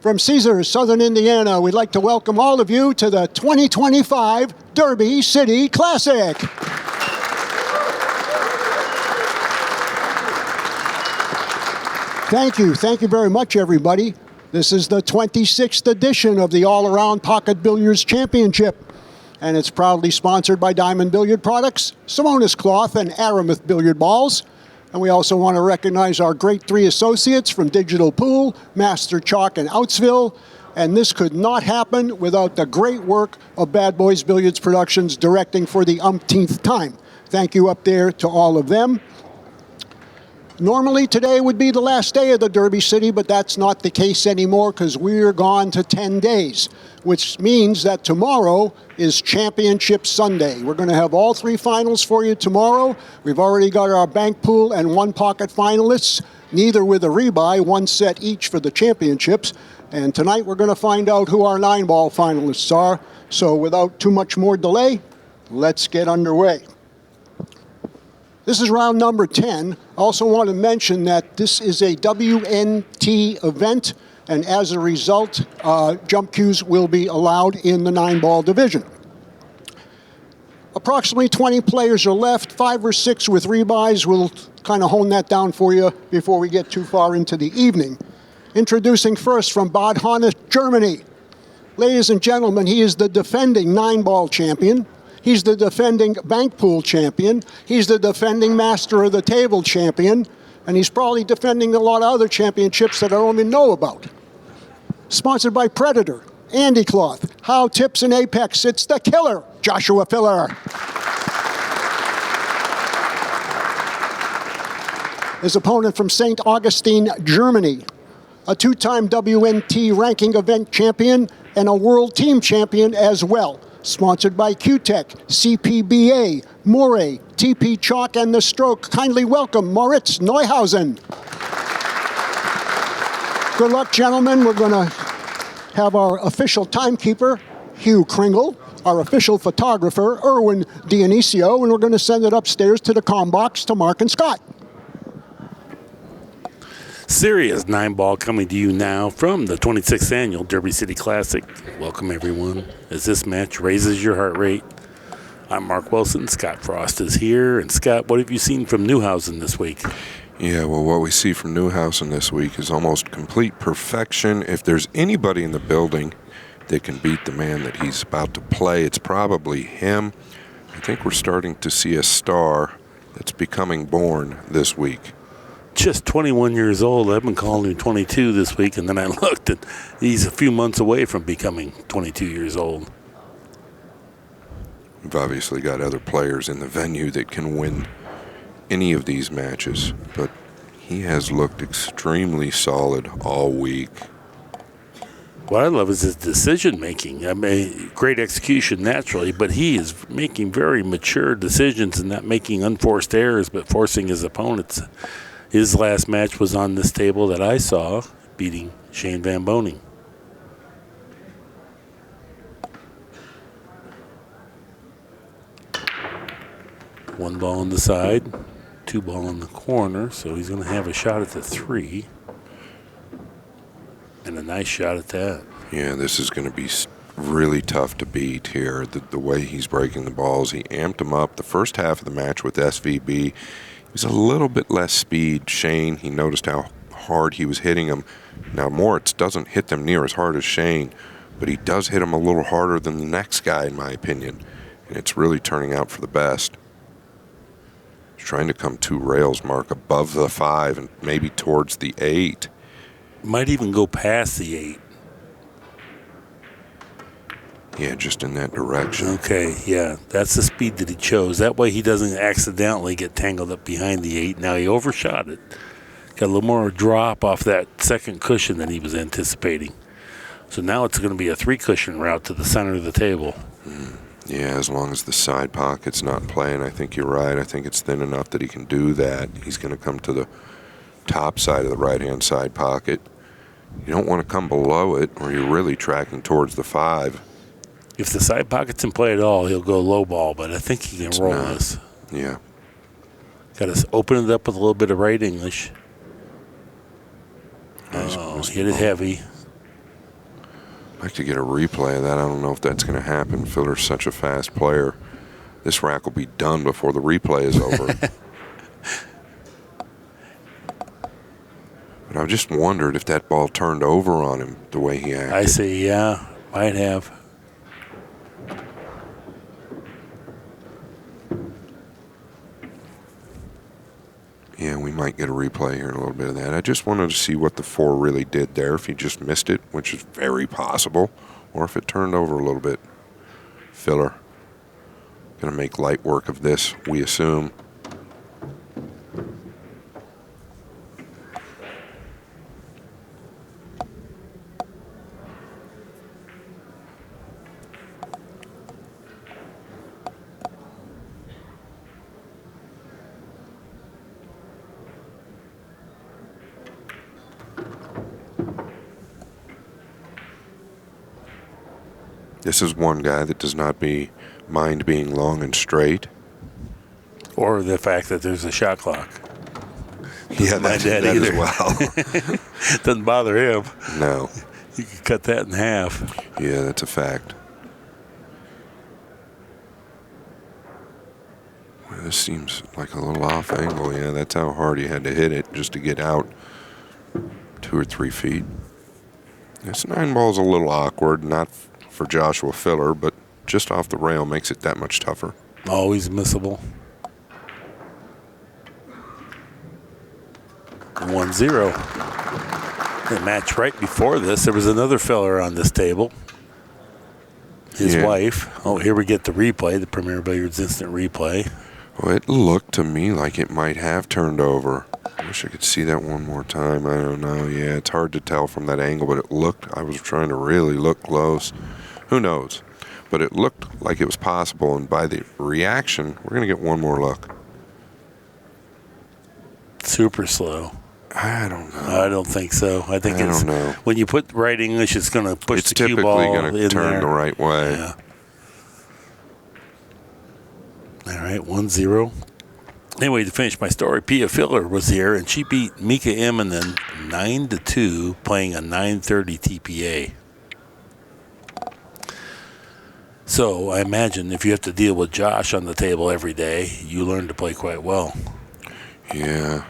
From Caesars, Southern Indiana, we'd like to welcome all of you to the 2025 Derby City Classic. Thank you. Thank you very much, everybody. This is the 26th edition of the All-Around Pocket Billiards Championship, and it's proudly sponsored by Diamond Billiard Products, Simonis Cloth, and Aramuth Billiard Balls. And we also want to recognize our great three associates from Digital Pool, Master Chalk, and Outsville. And this could not happen without the great work of Bad Boys Billiards Productions directing for the umpteenth time. Thank you up there to all of them. Normally today would be the last day of the Derby City, but that's not the case anymore because we're gone to 10 days, which means that tomorrow is Championship Sunday. We're going to have all three finals for you tomorrow. We've already got our bank pool and one pocket finalists, neither with a rebuy, one set each for the championships. And tonight we're going to find out who our 9-ball finalists are. So without too much more delay, let's get underway. This is round number 10. I also want to mention that this is a WNT event, and as a result, jump cues will be allowed in the 9-ball division. Approximately 20 players are left, 5 or 6 with rebuys. We'll kind of hone that down for you before we get too far into the evening. Introducing first from Bad Hannes, Germany. Ladies and gentlemen, he is the defending 9-ball champion. He's the defending bank pool champion. He's the defending master of the table champion. And he's probably defending a lot of other championships that I don't even know about. Sponsored by Predator, Andy Cloth, How Tips and Apex. It's the killer, Joshua Filler. His opponent from St. Augustine, Germany. A 2-time WNT ranking event champion and a world team champion as well. Sponsored by Q-Tech, CPBA, Moray, TP Chalk, and The Stroke. Kindly welcome MORITZ Neuhausen. Good luck, gentlemen. We're going to have our official timekeeper, Hugh Kringle, our official photographer, Erwin Dionisio, and we're going to send it upstairs to the comm box to Mark and Scott. Serious 9-ball coming to you now from the 26th Annual Derby City Classic. Welcome, everyone, as this match raises your heart rate. I'm Mark Wilson. Scott Frost is here. And, Scott, what have you seen from Neuhausen this week? Yeah, well, what we see from Neuhausen this week is almost complete perfection. If there's anybody in the building that can beat the man that he's about to play, it's probably him. I think we're starting to see a star that's becoming born this week. Just 21 years old. I've been calling him 22 this week, and then I looked, and he's a few months away from becoming 22 years old. We've obviously got other players in the venue that can win any of these matches, but he has looked extremely solid all week. What I love is his decision-making. I mean, great execution naturally, but he is making very mature decisions and not making unforced errors, but forcing his opponents. His last match was on this table that I saw, beating Shane Van Boning. One ball on the side, 2 ball in the corner, so he's going to have a shot at the 3. And a nice shot at that. Yeah, this is going to be really tough to beat here. The way he's breaking the balls, he amped him up. The first half of the match with SVB, he was a little bit less speed. Shane, he noticed how hard he was hitting him. Now, Moritz doesn't hit them near as hard as Shane, but he does hit him a little harder than the next guy, in my opinion. And it's really turning out for the best. He's trying to come 2 rails, Mark, above the 5 and maybe towards the 8. Might even go past the 8. Yeah, just in that direction. Okay, yeah, that's the speed that he chose. That way he doesn't accidentally get tangled up behind the 8. Now he overshot it. Got a little more drop off that second cushion than he was anticipating. So now it's going to be a 3-cushion route to the center of the table. Yeah, as long as the side pocket's not playing, I think you're right. I think it's thin enough that he can do that. He's going to come to the top side of the right-hand side pocket. You don't want to come below it, or you're really tracking towards the 5. If the side pocket's in play at all, he'll go low ball, but I think he can roll this. Yeah. Got to open it up with a little bit of right English. Nice Hit it heavy. I'd like to get a replay of that. I don't know if that's going to happen. Filler's such a fast player. This rack will be done before the replay is over. But I just wondered if that ball turned over on him the way he acted. I see, yeah, might have. Yeah, we might get a replay here in a little bit of that. I just wanted to see what the 4 really did there, if he just missed it, which is very possible, or if it turned over a little bit. Filler. Going to make light work of this, we assume. This is one guy that does not mind being long and straight. Or the fact that there's a shot clock. Yeah, Mind that that either. as well. Doesn't bother him. No. You could cut that in half. Yeah, that's a fact. Well, this seems like a little off angle. Yeah, that's how hard he had to hit it just to get out 2 or 3 feet. This 9 ball's a little awkward, not for Joshua Filler, but just off the rail makes it that much tougher. Always missable. 1-0. The match right before this, there was another filler on this table. His wife. Oh, here we get the replay, the Premier Billiards instant replay. Well, it looked to me like it might have turned over. I wish I could see that one more time. I don't know. Yeah, it's hard to tell from that angle, but it looked, I was trying to really look close. Who knows? But it looked like it was possible, and by the reaction, we're going to get one more look. Super slow. I don't know. I don't think so. I think I don't know. When you put right English, it's going to push It's the cue typically ball going to in turn there. the right way. Yeah. All right, 1-0. Anyway, to finish my story, Pia Filler was here, and she beat Mika Immonen 9-2, playing a 930 TPA. So I imagine if you have to deal with Josh on the table every day, you learn to play quite well. Yeah,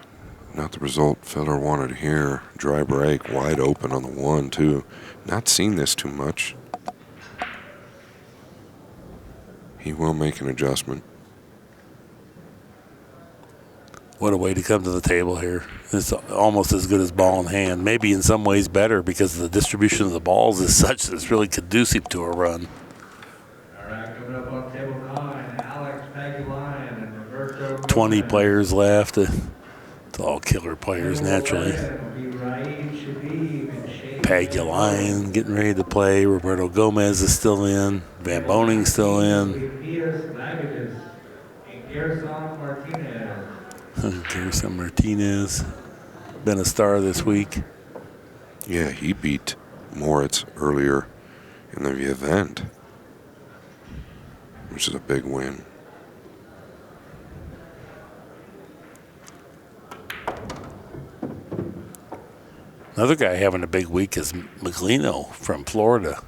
not the result Filler wanted here. Dry break, wide open on the 1, too. Not seen this too much. He will make an adjustment. What a way to come to the table here. It's almost as good as ball in hand. Maybe in some ways better because the distribution of the balls is such that it's really conducive to a run. All right, coming up on table 9, Alex Paguline and Roberto 20 Gomez. players left. It's all killer players, naturally. Paguline getting ready to play. Roberto Gomez is still in. Van Boning's still in. Gerson Martinez. Been a star this week. Yeah, he beat Moritz earlier in the event, which is a big win. Another guy having a big week is Maglino from Florida.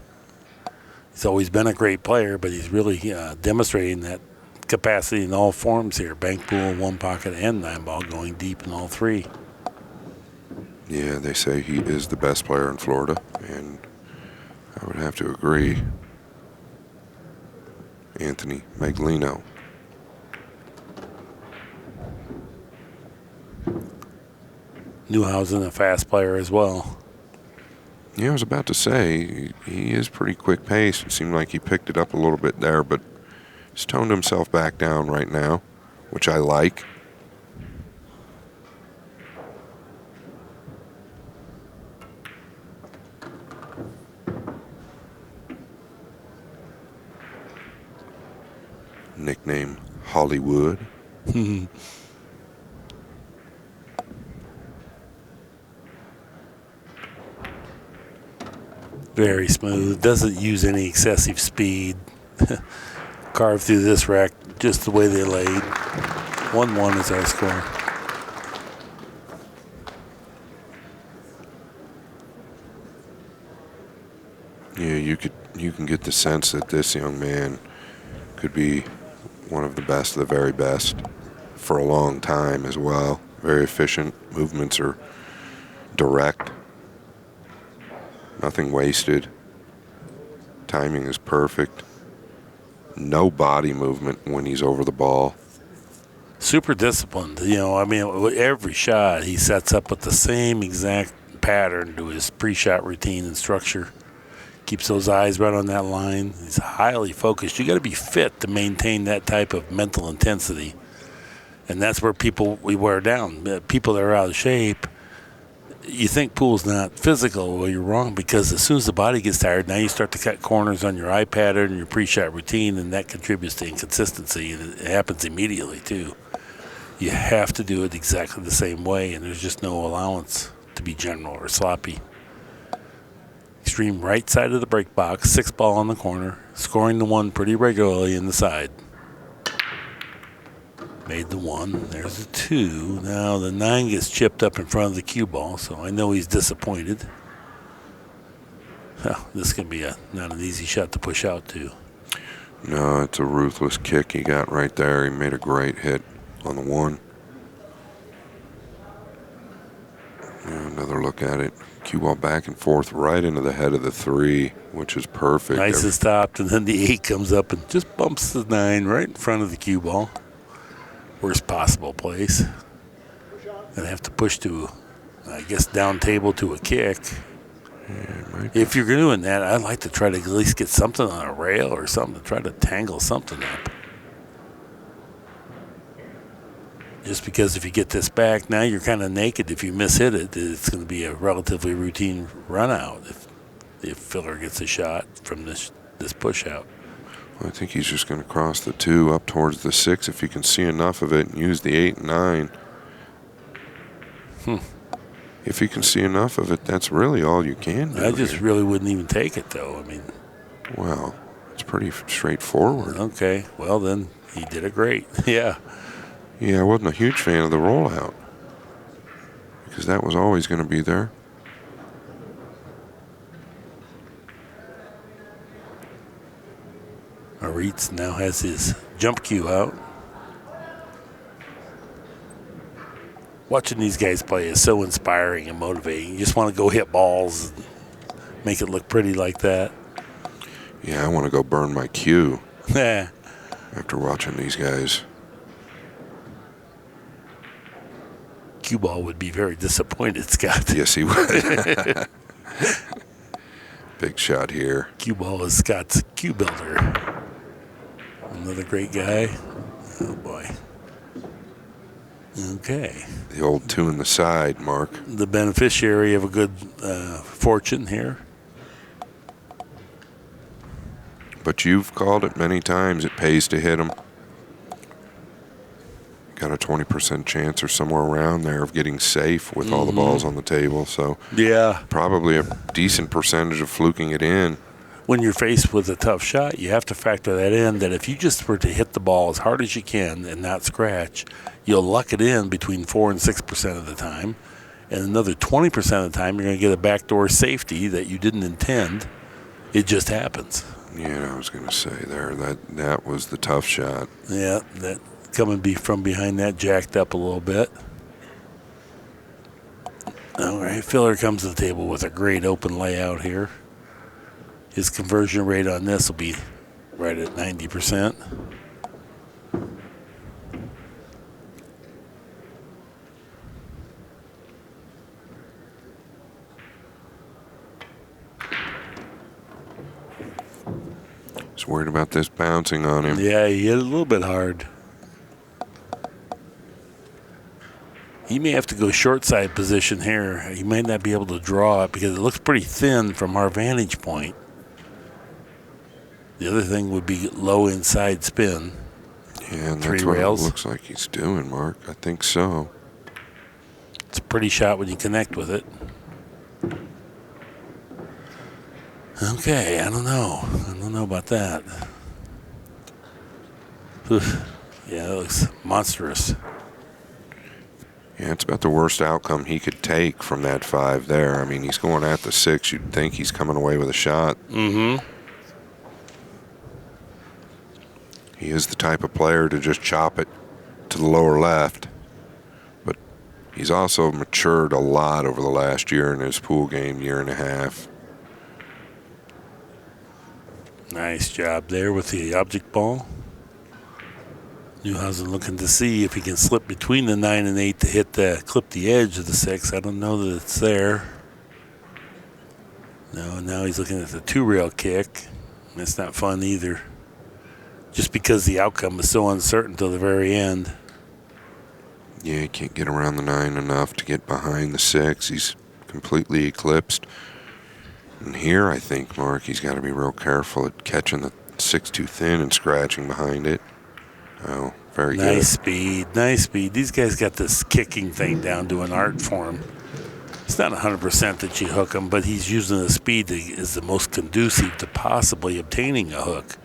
He's always been a great player, but he's really demonstrating that capacity in all forms here. Bank pool, 1 pocket, and 9 ball, going deep in all 3. Yeah, they say he is the best player in Florida, and I would have to agree. Anthony Maglino. Neuhausen, a fast player as well. Yeah, I was about to say, he is pretty quick pace. It seemed like he picked it up a little bit there, but he's toned himself back down right now, which I like. Nickname Hollywood. Very smooth. Doesn't use any excessive speed. Carved through this rack just the way they laid. 1-1 is our score. Yeah, you can get the sense that this young man could be one of the best of the very best for a long time as well. Very efficient. Movements are direct. Nothing wasted. Timing is perfect. No body movement when he's over the ball. Super disciplined. You know, I mean, every shot he sets up with the same exact pattern to his pre-shot routine and structure. Keeps those eyes right on that line. He's highly focused. You got to be fit to maintain that type of mental intensity. And that's where we wear down. People that are out of shape, you think pool's not physical. Well, you're wrong, because as soon as the body gets tired, now you start to cut corners on your eye pattern and your pre-shot routine, and that contributes to inconsistency, and it happens immediately too. You have to do it exactly the same way, and there's just no allowance to be general or sloppy. Extreme right side of the break box, 6 ball on the corner, scoring the 1 pretty regularly in the side. Made the 1. There's a 2. Now the 9 gets chipped up in front of the cue ball, so I know he's disappointed. Well, this can be not an easy shot to push out to. No, it's a ruthless kick he got right there. He made a great hit on the 1. Another look at it. Cue ball back and forth right into the head of the 3, which is perfect. Nice and stopped, and then the 8 comes up and just bumps the 9 right in front of the cue ball. Worst possible place. Gonna have to push to, I guess, down table to a kick. Yeah, if you're doing that, I'd like to try to at least get something on a rail or something to try to tangle something up. Just because if you get this back, now you're kind of naked. If you mishit it, it's going to be a relatively routine run out if Filler gets a shot from this push out. I think he's just going to cross the 2 up towards the 6 if you can see enough of it, and use the 8 and 9. If you can see enough of it, that's really all you can do. I just really wouldn't even take it, though. I mean, well, it's pretty straightforward. Okay, well then he did it great. Yeah. Yeah, I wasn't a huge fan of the rollout because that was always going to be there. Moritz now has his jump cue out. Watching these guys play is so inspiring and motivating. You just want to go hit balls and make it look pretty like that. Yeah, I want to go burn my cue Yeah. after watching these guys. Cue ball would be very disappointed, Scott. Yes, he would. Big shot here. Cue ball is Scott's cue builder. Another great guy. Oh, boy. Okay. The old 2 in the side, Mark. The beneficiary of a good fortune here. But you've called it many times. It pays to hit them. Got a 20% chance or somewhere around there of getting safe with all the balls on the table. So Yeah. probably a decent percentage of fluking it in. When you're faced with a tough shot, you have to factor that in, that if you just were to hit the ball as hard as you can and not scratch, you'll luck it in between 4 and 6% of the time. And another 20% of the time, you're going to get a backdoor safety that you didn't intend. It just happens. Yeah, I was going to say there, that was the tough shot. Yeah, that coming from behind that jacked up a little bit. All right, Filler comes to the table with a great open layout here. His conversion rate on this will be right at 90%. He's worried about this bouncing on him. Yeah, he hit it a little bit hard. He may have to go short side position here. He might not be able to draw it because it looks pretty thin from our vantage point. The other thing would be low inside spin. Yeah, and 3 that's what rails. it looks like he's doing, Mark. I think so. It's a pretty shot when you connect with it. Okay, I don't know. I don't know about that. Yeah, that looks monstrous. Yeah, it's about the worst outcome he could take from that 5 there. I mean, he's going at the 6. You'd think he's coming away with a shot. Mm-hmm. He is the type of player to just chop it to the lower left. But he's also matured a lot over the last year in his pool game, year and a half. Nice job there with the object ball. Neuhausen looking to see if he can slip between the 9 and 8 to clip the edge of the 6. I don't know that it's there. No, now he's looking at the 2-rail kick. That's not fun either. Just because the outcome is so uncertain till the very end. Yeah, he can't get around the 9 enough to get behind the 6. He's completely eclipsed. And here, I think, Mark, he's got to be real careful at catching the 6 too thin and scratching behind it. Oh, very good. Nice speed, nice speed. These guys got this kicking thing down to an art form. It's not 100% that you hook him, but he's using the speed that is the most conducive to possibly obtaining a hook.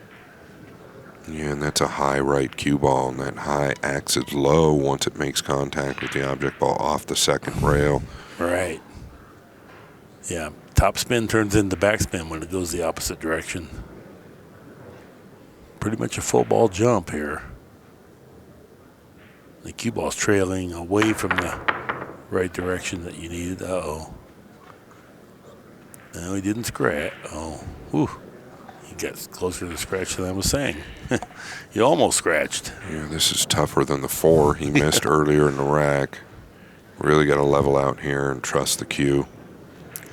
Yeah, and that's a high right cue ball, and that high acts as low once it makes contact with the object ball off the second rail. Right. Yeah, top spin turns into backspin when it goes the opposite direction. Pretty much a full ball jump here. The cue ball's trailing away from the right direction that you needed. Uh-oh. No, he didn't scratch. Oh, whew. He got closer to the scratch than I was saying. He almost scratched. Yeah, this is tougher than the 4 he missed earlier in the rack. Really got to level out here and trust the cue.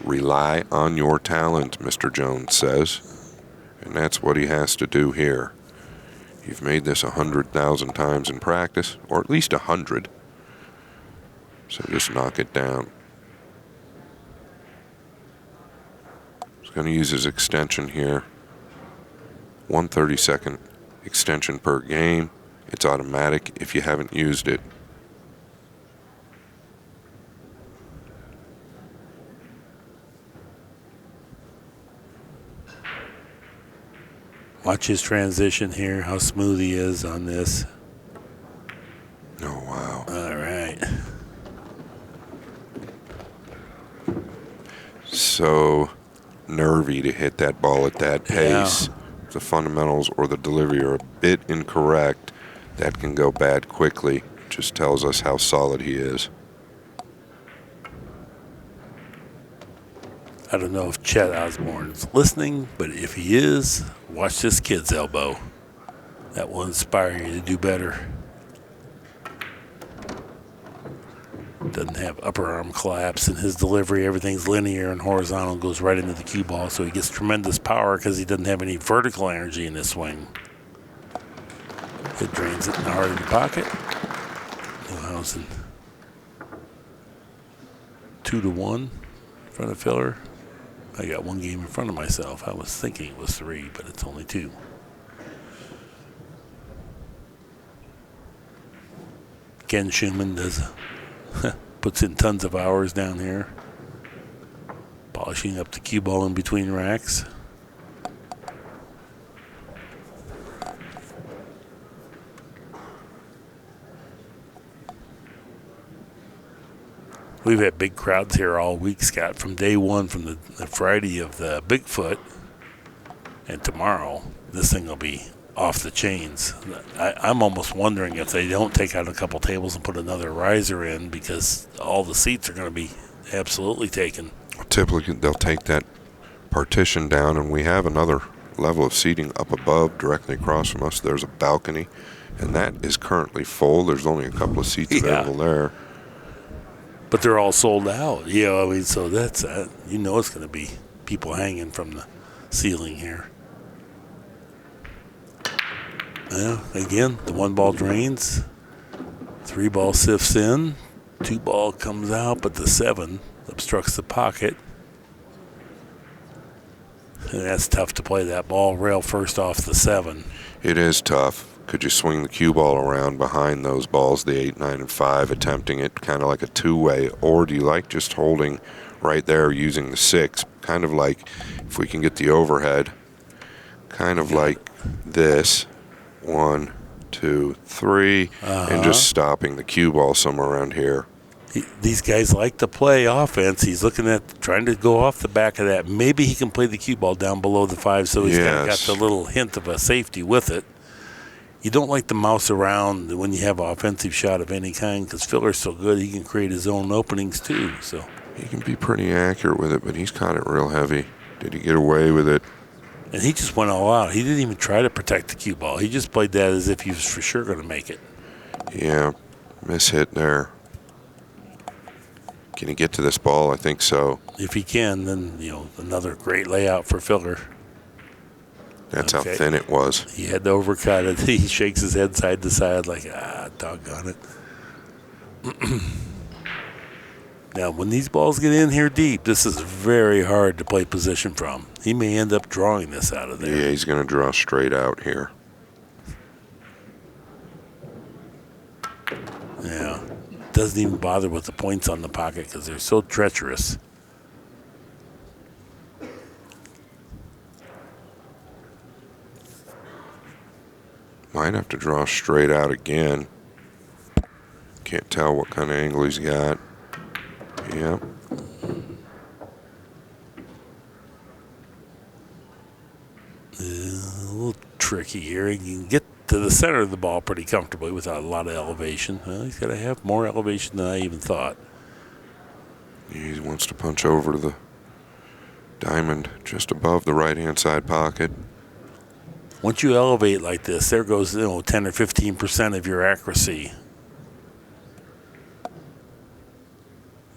Rely on your talent, Mr. Jones says. And that's what he has to do here. You've made this 100,000 times in practice, or at least 100. So just knock it down. He's going to use his extension here. 1/32 extension per game. It's automatic if you haven't used it. Watch his transition here, how smooth he is on this. Oh, wow. All right. So nervy to hit that ball at that pace. Yeah. If the fundamentals or the delivery are a bit incorrect, that can go bad quickly. It just tells us how solid he is. I don't know if Chet Osborne's listening, but if he is, watch this kid's elbow. That will inspire you to do better. Doesn't have upper arm collapse in his delivery. Everything's linear and horizontal, goes right into the cue ball, so he gets tremendous power because he doesn't have any vertical energy in his swing. It drains it in the heart of the pocket. Neuhausen 2-1 in front of Filler. I got one game in front of myself. I was thinking it was 3, but it's only 2. Ken Schumann puts in tons of hours down here, polishing up the cue ball in between racks. We've had big crowds here all week, Scott, from day one, from the Friday of the Bigfoot, and tomorrow this thing will be off the chains. I'm almost wondering if they don't take out a couple tables and put another riser in, because all the seats are going to be absolutely taken. Typically, they'll take that partition down, and we have another level of seating up above, directly across from us. There's a balcony, and that is currently full. There's only a couple of seats available there. But they're all sold out. Yeah, I mean, so that's, you know, it's going to be people hanging from the ceiling here. Again, the 1 ball drains, 3 ball sifts in, 2 ball comes out, but the 7 obstructs the pocket. And that's tough to play that ball rail first off the 7. It is tough. Could you swing the cue ball around behind those balls, the 8, 9, and 5, attempting it kind of like a two-way? Or do you like just holding right there using the 6? Kind of like, if we can get the overhead, kind of like this. 1, 2, 3, and just stopping the cue ball somewhere around here. These guys like to play offense. He's looking at trying to go off the back of that. Maybe he can play the cue ball down below the 5, so he's kind of got the little hint of a safety with it. You don't like to mouse around when you have an offensive shot of any kind because Filler's so good he can create his own openings too. So he can be pretty accurate with it, but he's caught it real heavy. Did he get away with it? And he just went all out. He didn't even try to protect the cue ball. He just played that as if he was for sure going to make it. Yeah, miss hit there. Can he get to this ball? I think so. If he can, then, another great layout for Filler. That's how thin it was. He had to overcut it. He shakes his head side to side like, doggone it. Now, when these balls get in here deep, this is very hard to play position from. He may end up drawing this out of there. Yeah, he's going to draw straight out here. Yeah. Doesn't even bother with the points on the pocket because they're so treacherous. Might have to draw straight out again. Can't tell what kind of angle he's got. Yep. A little tricky here. He can get to the center of the ball pretty comfortably without a lot of elevation. Well, he's got to have more elevation than I even thought. He wants to punch over to the diamond just above the right-hand side pocket. Once you elevate like this, there goes 10 or 15% of your accuracy.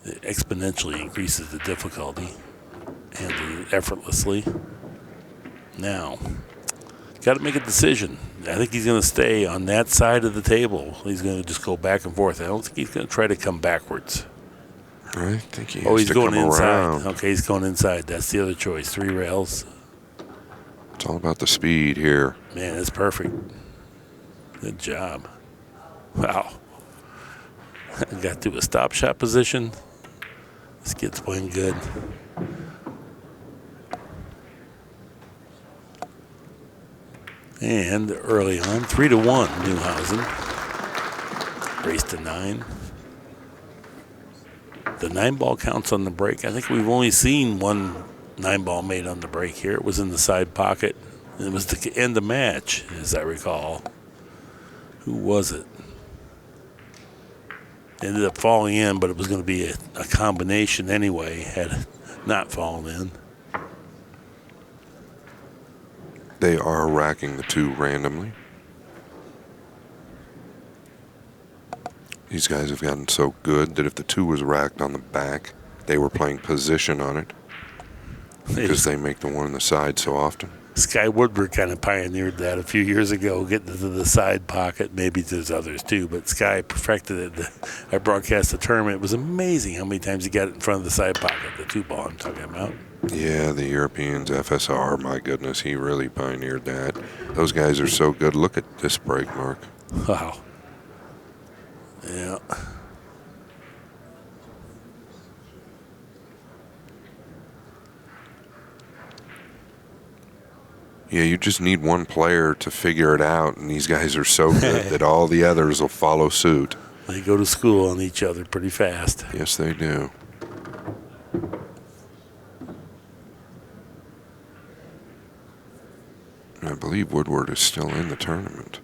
It exponentially increases the difficulty and effortlessly. Now, got to make a decision. I think he's going to stay on that side of the table. He's going to just go back and forth. I don't think he's going to try to come backwards. I think he has he's to going come inside. around. Okay, he's going inside. That's the other choice. 3 rails. It's all about the speed here. Man, it's perfect. Good job. Wow. Got to a stop shot position. This kid's playing good. And early on, 3-1, Neuhausen. Race to 9. The 9-ball counts on the break. I think we've only seen one 9-ball made on the break here. It was in the side pocket. It was the end of match, as I recall. Who was it? Ended up falling in, but it was going to be a combination anyway, had it not fallen in. They are racking the 2 randomly. These guys have gotten so good that if the 2 was racked on the back, they were playing position on it because they make the 1 on the side so often. Sky Woodward kind of pioneered that a few years ago, getting to the side pocket. Maybe there's others too, but Sky perfected it. I broadcast the tournament. It was amazing how many times he got it in front of the side pocket, the 2-ball I'm talking about. Yeah, the Europeans, FSR, my goodness, he really pioneered that. Those guys are so good. Look at this break, Mark. Wow. Yeah. Yeah, you just need one player to figure it out, and these guys are so good that all the others will follow suit. They go to school on each other pretty fast. Yes, they do. I believe Woodward is still in the tournament.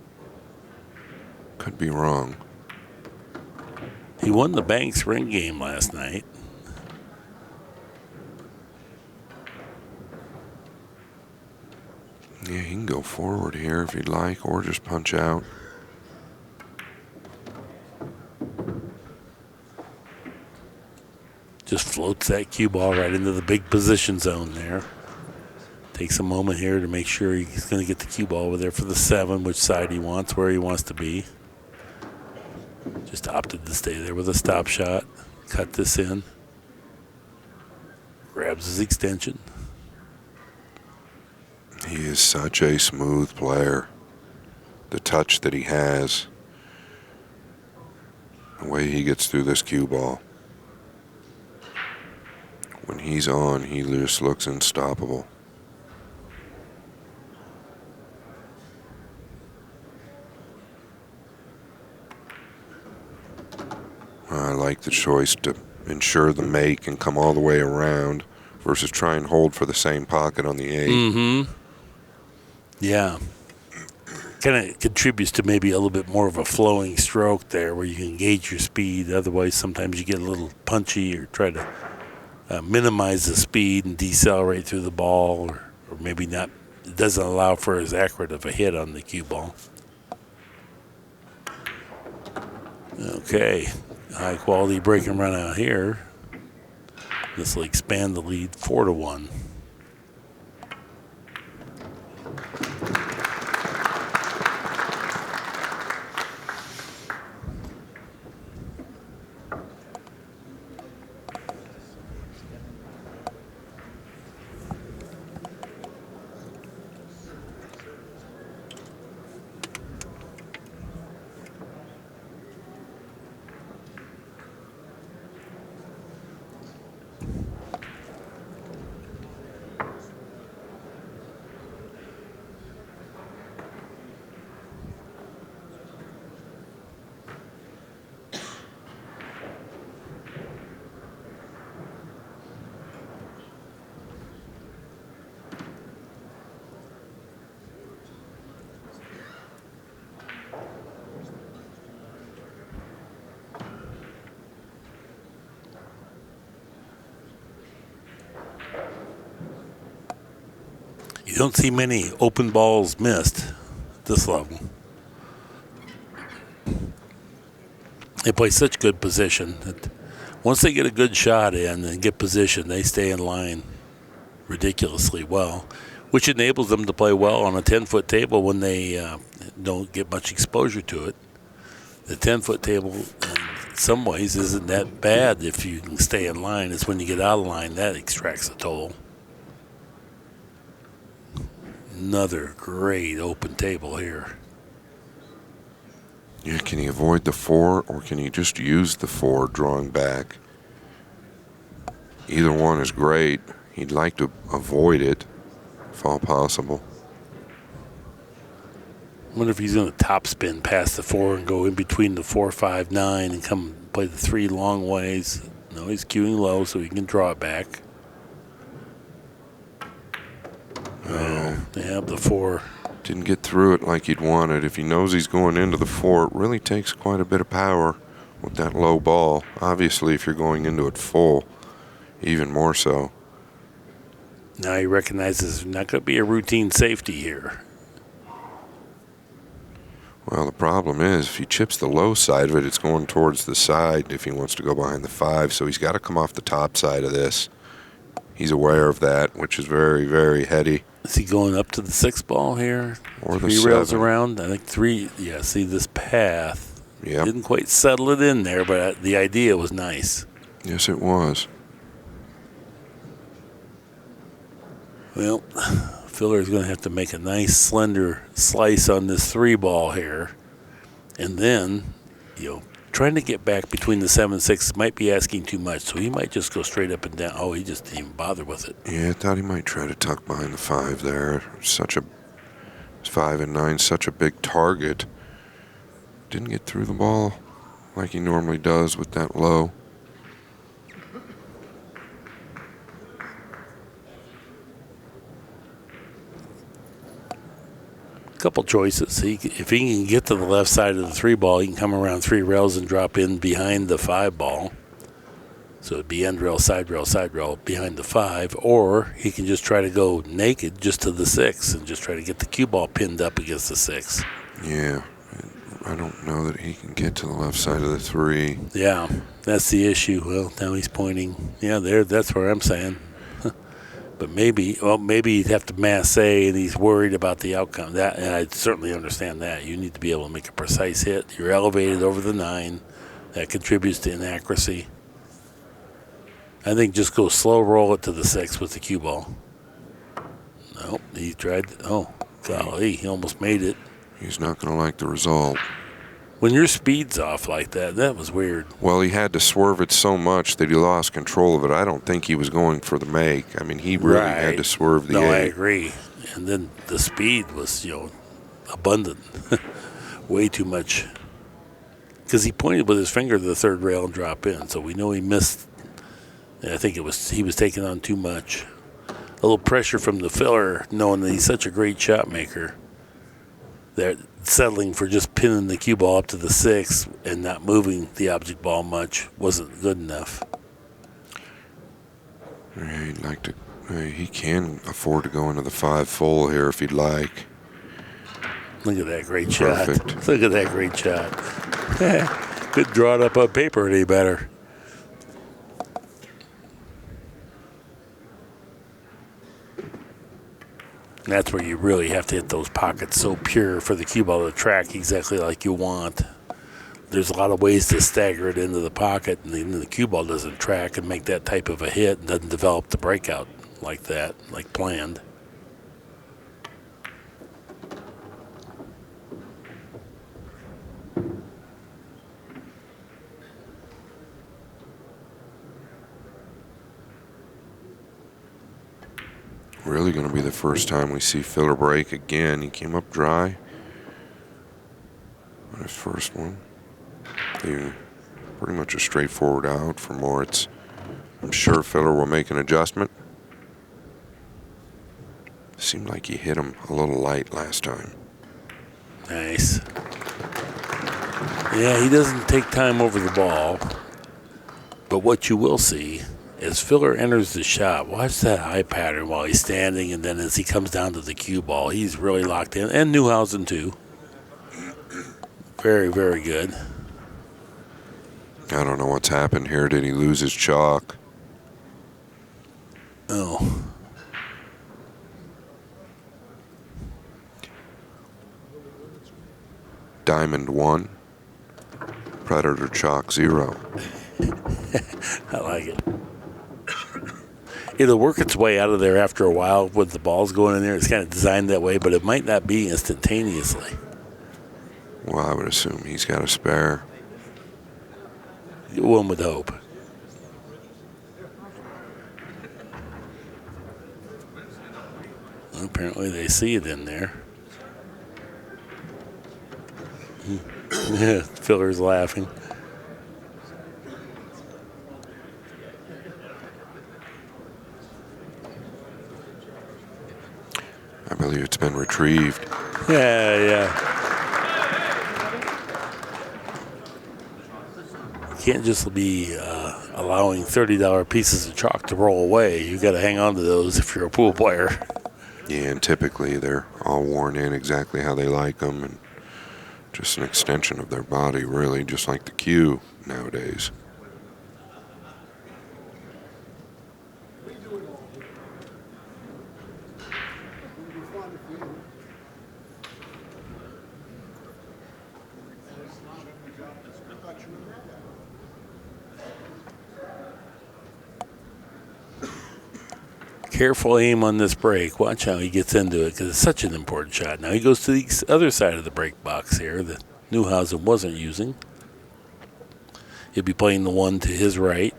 Could be wrong. He won the Banks ring game last night. Yeah, he can go forward here if he'd like, or just punch out. Just floats that cue ball right into the big position zone there. Takes a moment here to make sure he's going to get the cue ball over there for the 7, which side he wants, where he wants to be. Just opted to stay there with a stop shot. Cut this in. Grabs his extension. He is such a smooth player. The touch that he has. The way he gets through this cue ball. When he's on, he just looks unstoppable. I like like the choice to ensure the make and come all the way around versus try and hold for the same pocket on the 8. Mm-hmm. Yeah. Kind of contributes to maybe a little bit more of a flowing stroke there where you can gauge your speed. Otherwise, sometimes you get a little punchy or try to minimize the speed and decelerate through the ball, or maybe not. It doesn't allow for as accurate of a hit on the cue ball. Okay, high quality break and run out here. This will expand the lead 4-1. You don't see many open balls missed at this level. They play such good position that once they get a good shot in and get position, they stay in line ridiculously well, which enables them to play well on a 10-foot table when they don't get much exposure to it. The 10-foot table, in some ways, isn't that bad if you can stay in line. It's when you get out of line that extracts a toll. Another great open table here. Yeah, can he avoid the 4 or can he just use the 4 drawing back? Either one is great. He'd like to avoid it if all possible. I wonder if he's going to top spin past the 4 and go in between the 4, 5, 9 and come play the 3 long ways. No, he's cueing low so he can draw it back. They have the 4. Didn't get through it like he'd wanted. If he knows he's going into the 4, it really takes quite a bit of power with that low ball. Obviously, if you're going into it full, even more so. Now he recognizes there's not going to be a routine safety here. Well, the problem is if he chips the low side of it, it's going towards the side if he wants to go behind the 5. So he's got to come off the top side of this. He's aware of that, which is very, very heady. Is he going up to the 6 ball here? Or the 3 rails 7. around? I think 3. Yeah, see this path. Yep. Didn't quite settle it in there, but the idea was nice. Yes, it was. Well, Filler's going to have to make a nice slender slice on this 3 ball here. And then, trying to get back between the 7 and 6 might be asking too much, so he might just go straight up and down. Oh, he just didn't even bother with it. Yeah, I thought he might try to tuck behind the 5 there. 5 and 9, such a big target. Didn't get through the ball like he normally does with that low. Couple choices. If he can get to the left side of the 3 ball, he can come around 3 rails and drop in behind the 5 ball. So it'd be end rail, side rail behind the 5. Or he can just try to go naked just to the 6 and just try to get the cue ball pinned up against the 6. Yeah, I don't know that he can get to the left side of the 3. Yeah, that's the issue. Well, now he's pointing. Yeah, that's where I'm saying. But maybe he'd have to masse, and he's worried about the outcome. That, and I certainly understand that. You need to be able to make a precise hit. You're elevated over the 9. That contributes to inaccuracy. I think just go slow roll it to the 6 with the cue ball. Nope, he tried. Oh, golly, he almost made it. He's not going to like the result. When your speed's off like that was weird. Well, he had to swerve it so much that he lost control of it. I don't think he was going for the make. I mean, he really had to swerve the 8. No, I agree. And then the speed was, abundant. Way too much because he pointed with his finger to the third rail and dropped in, so we know he missed. I think he was taking on too much. A little pressure from the filler, knowing that he's such a great shot maker. They're settling for just pinning the cue ball up to the 6 and not moving the object ball much wasn't good enough. Yeah, he'd like to. He can afford to go into the 5 full here if he'd like. Look at that great Perfect. shot. Look at that great shot. Couldn't draw it up on paper any better. And that's where you really have to hit those pockets so pure for the cue ball to track exactly like you want. There's a lot of ways to stagger it into the pocket, and then the cue ball doesn't track and make that type of a hit and doesn't develop the breakout like that, like planned. Really going to be the first time we see Filler break again. He came up dry on his first one. Pretty much a straightforward out for Moritz. I'm sure Filler will make an adjustment. Seemed like he hit him a little light last time. Nice. Yeah, he doesn't take time over the ball. But what you will see as Filler enters the shot, watch that eye pattern while he's standing, and then as he comes down to the cue ball, he's really locked in. And Neuhausen, too. Very, very good. I don't know what's happened here. Did he lose his chalk? Oh. Diamond 1. Predator chalk 0. I like it. It'll work its way out of there after a while with the balls going in there. It's kind of designed that way, but it might not be instantaneously. Well, I would assume he's got a spare. One would hope. Well, apparently they see it in there. Filler's laughing. I believe it's been retrieved. Yeah. You can't just be allowing $30 pieces of chalk to roll away. You got to hang on to those if you're a pool player. Yeah, and typically they're all worn in exactly how they like them, and just an extension of their body, really, just like the cue nowadays. Careful aim on this break. Watch how he gets into it because it's such an important shot. Now he goes to the other side of the break box here that Neuhausen wasn't using. He'll be playing the one to his right.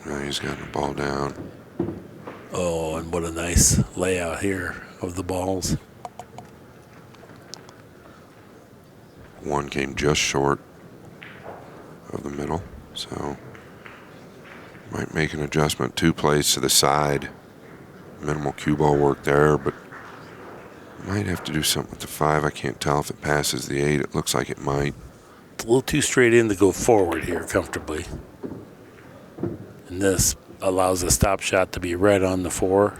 Now he's got the ball down. Oh, and what a nice layout here of the balls. One came just short of the middle, so might make an adjustment. 2 plays to the side. Minimal cue ball work there, but might have to do something with the 5. I can't tell if it passes the 8. It looks like it might. It's a little too straight in to go forward here comfortably. And this allows a stop shot to be right on the 4.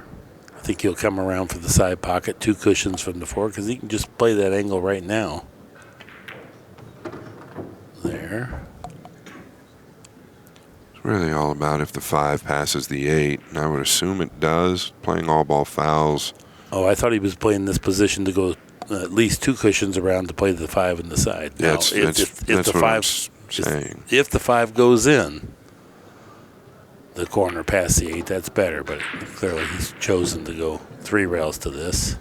I think he'll come around for the side pocket, 2 cushions from the 4, because he can just play that angle right now. There. It's really all about if the 5 passes the 8, and I would assume it does. Playing all ball fouls. Oh, I thought he was playing this position to go at least 2 cushions around to play the 5 in the side. Yeah, now, that's the what 5, I'm saying. If the 5 goes in the corner past the 8, that's better, but clearly he's chosen to go 3 rails to this.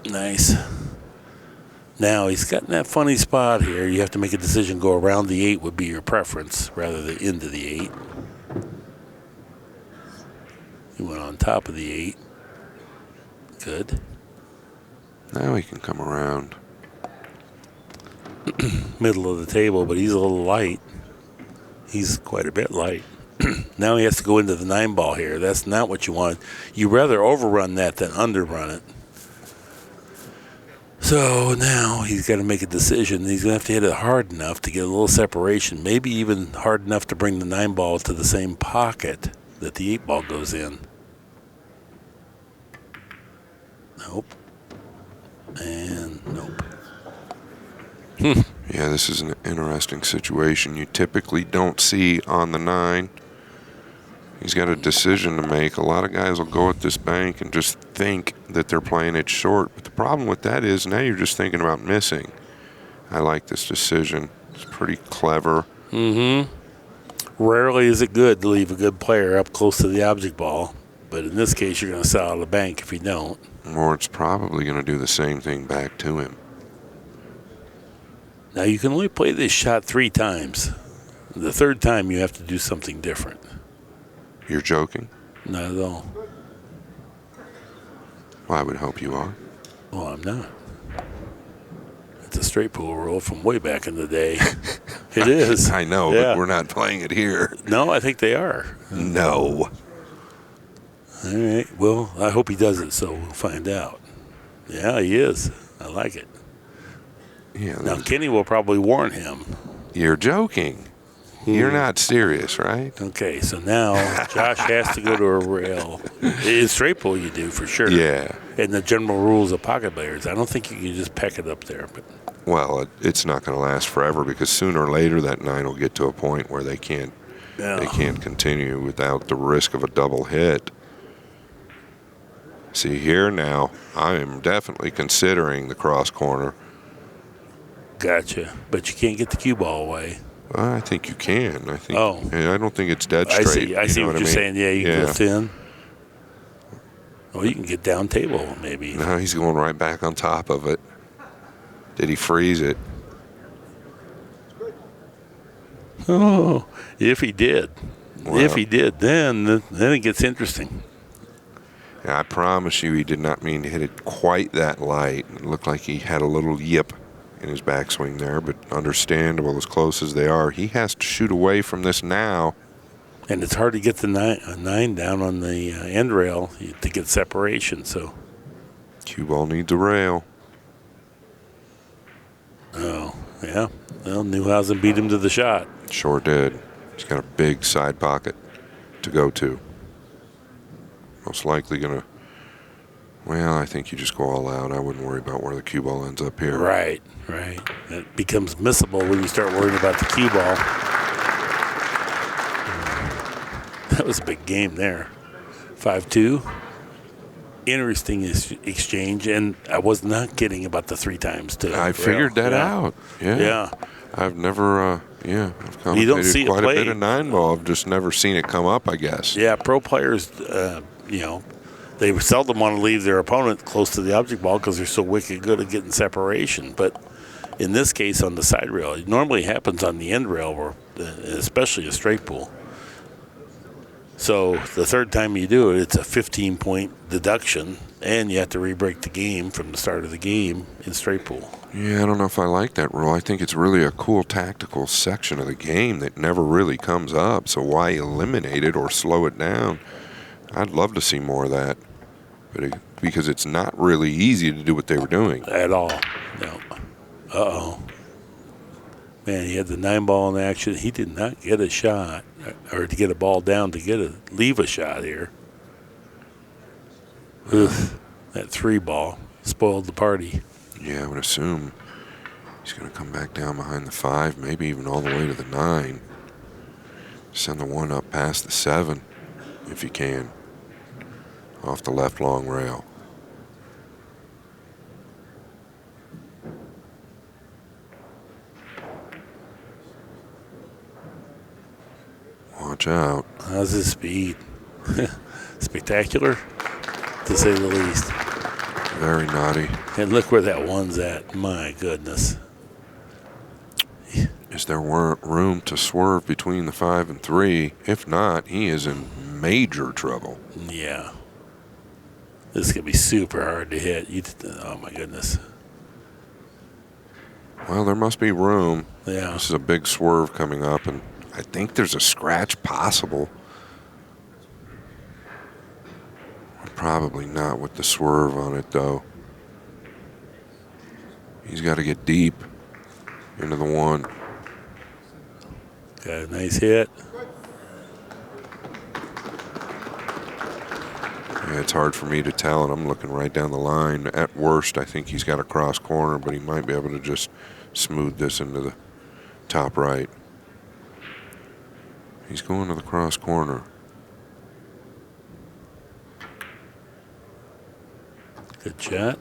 Nice. Now he's got in that funny spot here. You have to make a decision. Go around the 8 would be your preference rather than into the 8. He went on top of the 8. Good. Now he can come around. Middle of the table, but he's a little light. He's quite a bit light. Now he has to go into the 9-ball here. That's not what you want. You'd rather overrun that than underrun it. So now he's got to make a decision. He's going to have to hit it hard enough to get a little separation, maybe even hard enough to bring the 9-ball to the same pocket that the 8-ball goes in. Nope. And nope. Yeah, this is an interesting situation. You typically don't see on the 9. He's got a decision to make. A lot of guys will go at this bank and just think that they're playing it short. But the problem with that is now you're just thinking about missing. I like this decision. It's pretty clever. Rarely is it good to leave a good player up close to the object ball. But in this case, you're going to sell out of the bank if you don't. Moritz probably going to do the same thing back to him. Now, you can only play this shot 3 times. The third time, you have to do something different. You're joking? Not at all. Well, I would hope you are. Well, I'm not. It's a straight pool rule from way back in the day. It is. I know, Yeah. but we're not playing it here. No, I think they are. No. All right. Well, I hope he does it, so we'll find out. Yeah, he is. I like it. Yeah. Now, Kenny will probably warn him. You're joking. You're not serious, right? Okay, so now Josh has to go to a rail. In straight pool, you do, for sure. Yeah. And the general rules of pocket billiards, I don't think you can just peck it up there. But Well, it's not going to last forever because sooner or later that 9 will get to a point where they can't continue without the risk of a double hit. See here now, I am definitely considering the cross corner. Gotcha. But you can't get the cue ball away. I think you can. I think. Oh. I don't think it's dead I straight. see. I see what you're saying. Yeah, you can go thin. Well, you can get down table, maybe. Now he's going right back on top of it. Did he freeze it? Oh, if he did. Well, If he did, then it gets interesting. Yeah, I promise you he did not mean to hit it quite that light. It looked like he had a little yip in his backswing there, but understandable as close as they are. He has to shoot away from this now. And it's hard to get the 9 down on the end rail to get separation. So, Cue ball needs a rail. oh, yeah. Well, Neuhausen beat him to the shot. Sure did. He's got a big side pocket to go to. Most likely going to, well, I think you just go all out. I wouldn't worry about where the cue ball ends up here. Right. It becomes missable when you start worrying about the cue ball. That was a big game there. 5-2. Interesting exchange, and I was not kidding about the 3 times too. I figured that out. Yeah. I've never, I've commentated quite a bit of 9-ball. I've just never seen it come up, I guess. Yeah, pro players, they seldom want to leave their opponent close to the object ball because they're so wicked good at getting separation. But in this case, on the side rail, it normally happens on the end rail, where, especially a straight pool. So the third time you do it, it's a 15-point deduction, and you have to re-break the game from the start of the game in straight pool. Yeah, I don't know if I like that rule. I think it's really a cool tactical section of the game that never really comes up, so why eliminate it or slow it down? I'd love to see more of that, because it's not really easy to do what they were doing. At all. No. Uh-oh. Man, he had the 9-ball in action. He did not get a shot, or to get a ball down to leave a shot here. Ugh, that 3-ball spoiled the party. Yeah, I would assume he's going to come back down behind the 5, maybe even all the way to the 9. Send the 1 up past the 7, if you can, off the left long rail. Watch out. How's his speed? Spectacular, to say the least. Very naughty. And look where that 1's at. My goodness. Is there room to swerve between the 5 and 3? If not, he is in major trouble. Yeah. This is going to be super hard to hit. Oh, my goodness. Well, there must be room. Yeah. This is a big swerve coming up, and I think there's a scratch possible. Probably not with the swerve on it, though. He's got to get deep into the one. Got a nice hit. Yeah, it's hard for me to tell, and I'm looking right down the line. At worst, I think he's got a cross corner, but he might be able to just smooth this into the top right. He's going to the cross corner. Good shot.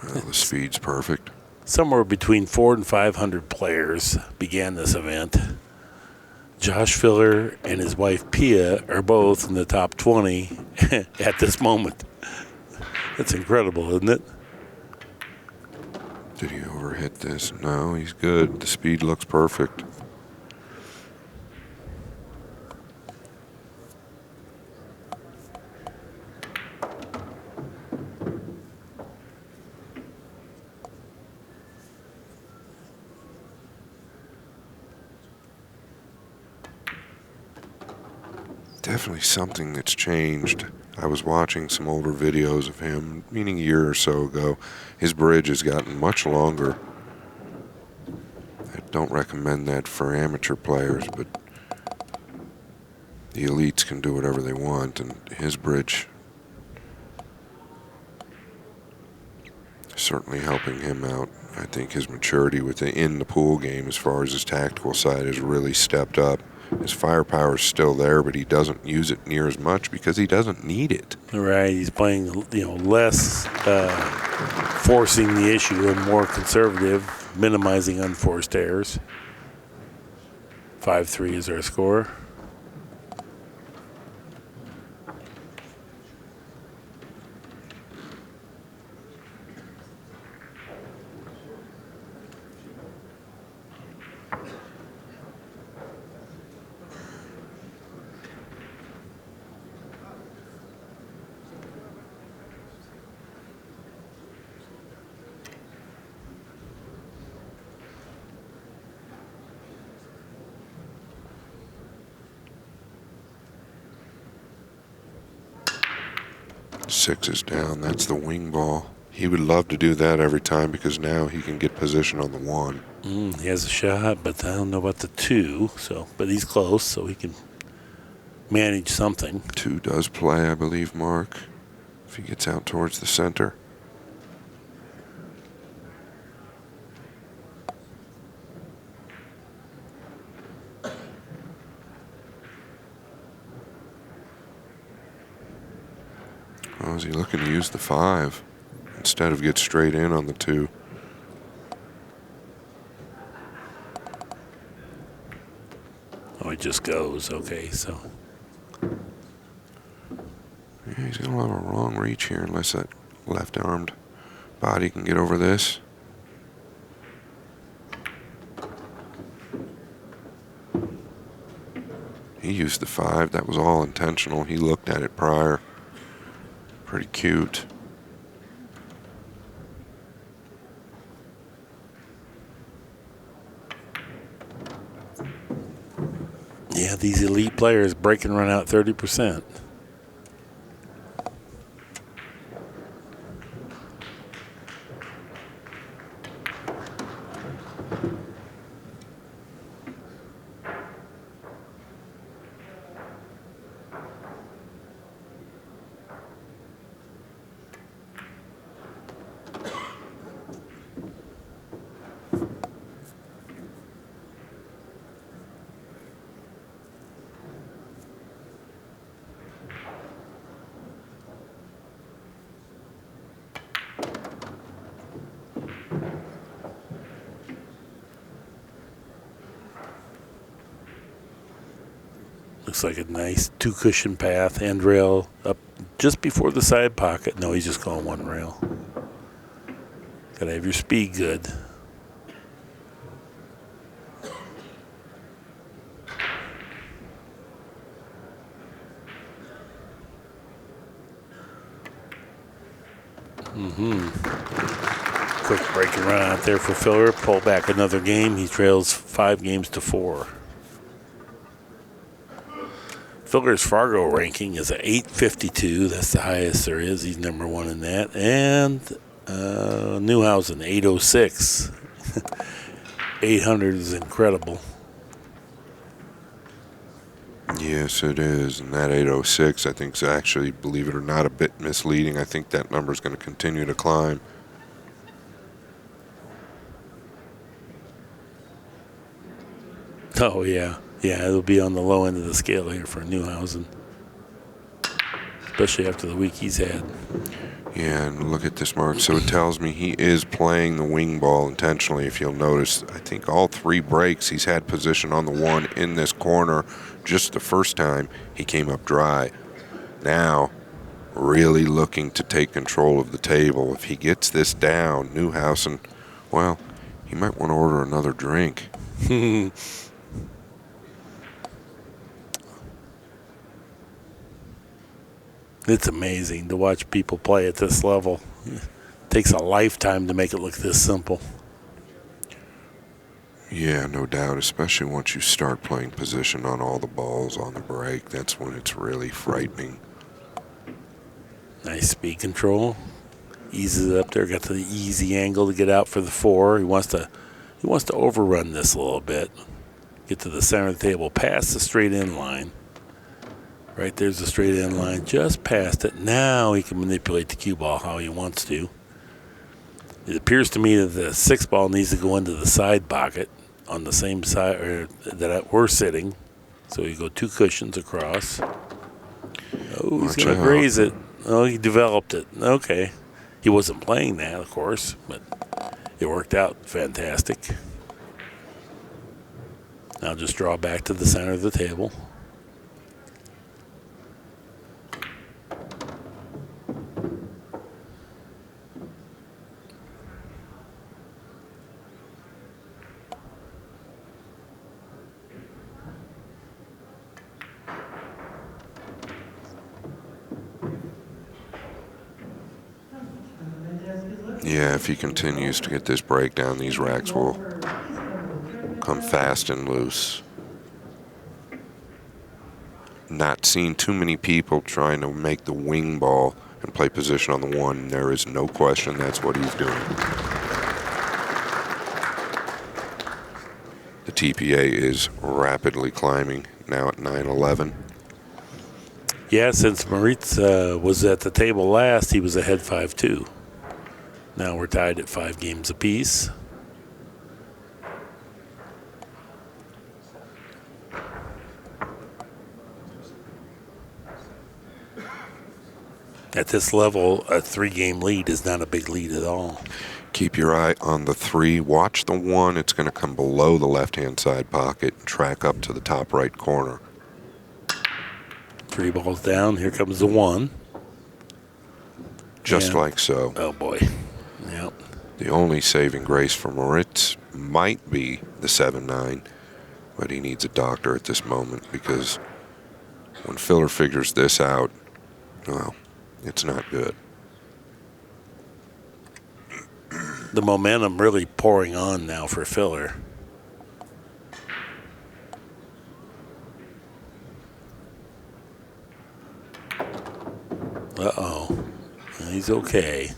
Well, the speed's perfect. Somewhere between 400 and 500 players began this event. Josh Filler and his wife Pia are both in the top 20 at this moment. That's incredible, isn't it? Did he overhit this? No, he's good. The speed looks perfect. Definitely something that's changed. I was watching some older videos of him, meaning a year or so ago. His bridge has gotten much longer. I don't recommend that for amateur players, but the elites can do whatever they want, and his bridge is certainly helping him out. I think his maturity within the pool game as far as his tactical side has really stepped up. His firepower is still there, but he doesn't use it near as much because he doesn't need it. Right, he's playing, less forcing the issue and more conservative, minimizing unforced errors. 5-3 is our score. Six is down. That's the wing ball. He would love to do that every time because now he can get position on the one. He has a shot, but I don't know about the two. But he's close, so he can manage something. Two does play, I believe, Mark, if he gets out towards the center. Oh, is he looking to use the 5 instead of get straight in on the 2? Oh, he just goes. Okay, so. Yeah, he's going to have a wrong reach here unless that left-armed body can get over this. He used the 5. That was all intentional. He looked at it prior. Pretty cute. Yeah, these elite players break and run out 30%. Looks like a nice two-cushion path, handrail up just before the side pocket. No, he's just going one rail. Got to have your speed good. Quick break and run out there for Filler. Pull back another game. He trails 5 games to 4. Filler's Fargo ranking is at 852. That's the highest there is. He's number 1 in that. And Neuhausen, 806. 800 is incredible. Yes, it is. And that 806, I think, is actually, believe it or not, a bit misleading. I think that number is going to continue to climb. Oh, yeah. Yeah, it'll be on the low end of the scale here for Neuhausen. Especially after the week he's had. Yeah, and look at this mark. So it tells me he is playing the wing ball intentionally. If you'll notice, I think all 3 breaks he's had position on the 1 in this corner. Just the first time he came up dry. Now, really looking to take control of the table. If he gets this down, Neuhausen, well, he might want to order another drink. It's amazing to watch people play at this level. It takes a lifetime to make it look this simple. Yeah, no doubt, especially once you start playing position on all the balls on the break. That's when it's really frightening. Nice speed control. Eases it up there. Got the easy angle to get out for the 4. He wants to overrun this a little bit. Get to the center of the table, past the straight in line. Right there's the straight in line, just past it. Now he can manipulate the cue ball how he wants to. It appears to me that the 6 ball needs to go into the side pocket on the same side that we're sitting. So you go 2 cushions across. Oh, he's going to graze it. Oh, he developed it. Okay. He wasn't playing that, of course, but it worked out fantastic. Now just draw back to the center of the table. Yeah, if he continues to get this breakdown, these racks will come fast and loose. Not seeing too many people trying to make the wing ball and play position on the 1. There is no question that's what he's doing. The TPA is rapidly climbing, now at 911. Yeah, since Moritz was at the table last, he was ahead 5-2. Now we're tied at 5 games apiece. At this level, a 3-game lead is not a big lead at all. Keep your eye on the 3. Watch the 1. It's going to come below the left-hand side pocket and track up to the top right corner. 3 balls down. Here comes the 1. Just like so. Oh, boy. Yep. The only saving grace for Moritz might be the 7-9, but he needs a doctor at this moment because when Filler figures this out, well, it's not good. The momentum really pouring on now for Filler. Uh-oh. He's okay.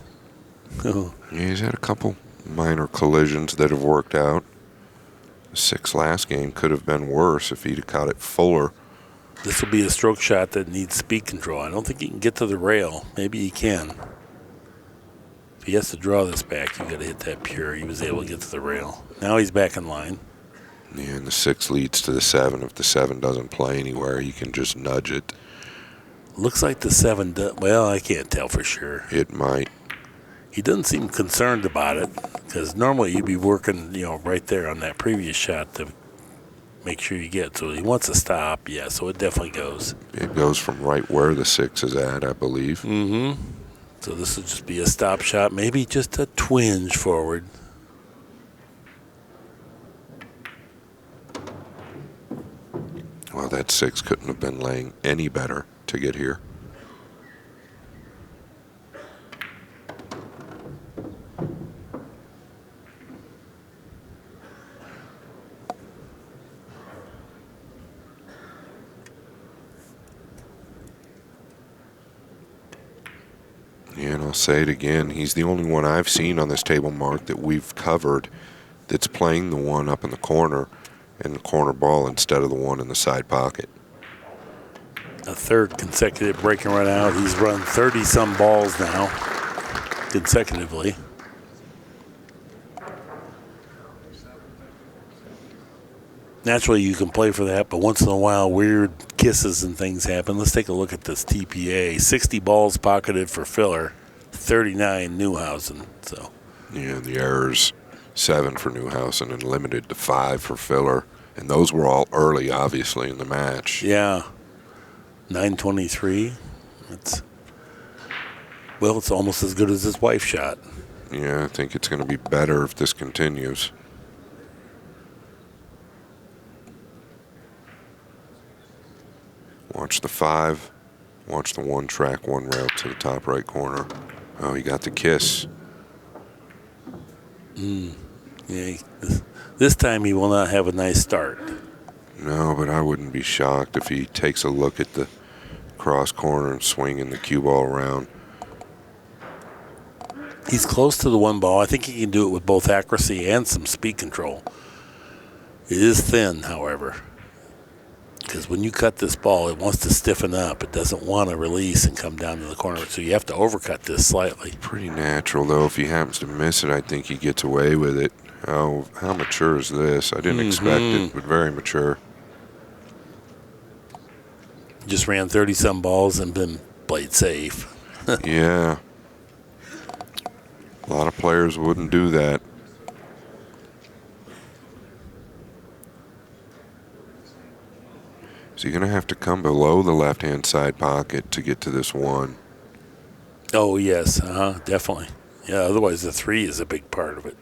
Yeah, he's had a couple minor collisions that have worked out. The 6 last game could have been worse if he'd have caught it fuller. This will be a stroke shot that needs speed control. I don't think he can get to the rail. Maybe he can. If he has to draw this back, you got to hit that pure. He was able to get to the rail. Now he's back in line. Yeah, and the 6 leads to the 7. If the 7 doesn't play anywhere, you can just nudge it. Looks like the 7 does. Well, I can't tell for sure. It might. He doesn't seem concerned about it because normally you'd be working, right there on that previous shot to make sure you get. So he wants to stop. Yeah, so it definitely goes. It goes from right where the 6 is at, I believe. Mm-hmm. So this will just be a stop shot, maybe just a twinge forward. Well, that 6 couldn't have been laying any better to get here. Yeah, and I'll say it again, he's the only one I've seen on this table, Mark, that we've covered that's playing the one up in the corner and the corner ball instead of the one in the side pocket. A third consecutive break and run out. He's run 30-some balls now consecutively. Naturally, you can play for that, but once in a while, weird kisses and things happen. Let's take a look at this TPA. 60 balls pocketed for Filler, 39 Neuhausen. So, yeah, the errors, 7 for Neuhausen and limited to 5 for Filler. And those were all early, obviously, in the match. Yeah, 923. Well, it's almost as good as his wife shot. Yeah, I think it's going to be better if this continues. Watch the 5. Watch the 1 track, 1 rail to the top right corner. Oh, he got the kiss. Yeah, this time he will not have a nice start. No, but I wouldn't be shocked if he takes a look at the cross corner and swinging the cue ball around. He's close to the 1 ball. I think he can do it with both accuracy and some speed control. It is thin, however. Because when you cut this ball, it wants to stiffen up. It doesn't want to release and come down to the corner. So you have to overcut this slightly. Pretty natural, though. If he happens to miss it, I think he gets away with it. How mature is this? I didn't expect it, but very mature. Just ran 30-some balls and been played safe. Yeah. A lot of players wouldn't do that. So you're going to have to come below the left-hand side pocket to get to this 1. Oh, yes. Definitely. Yeah, otherwise the 3 is a big part of it.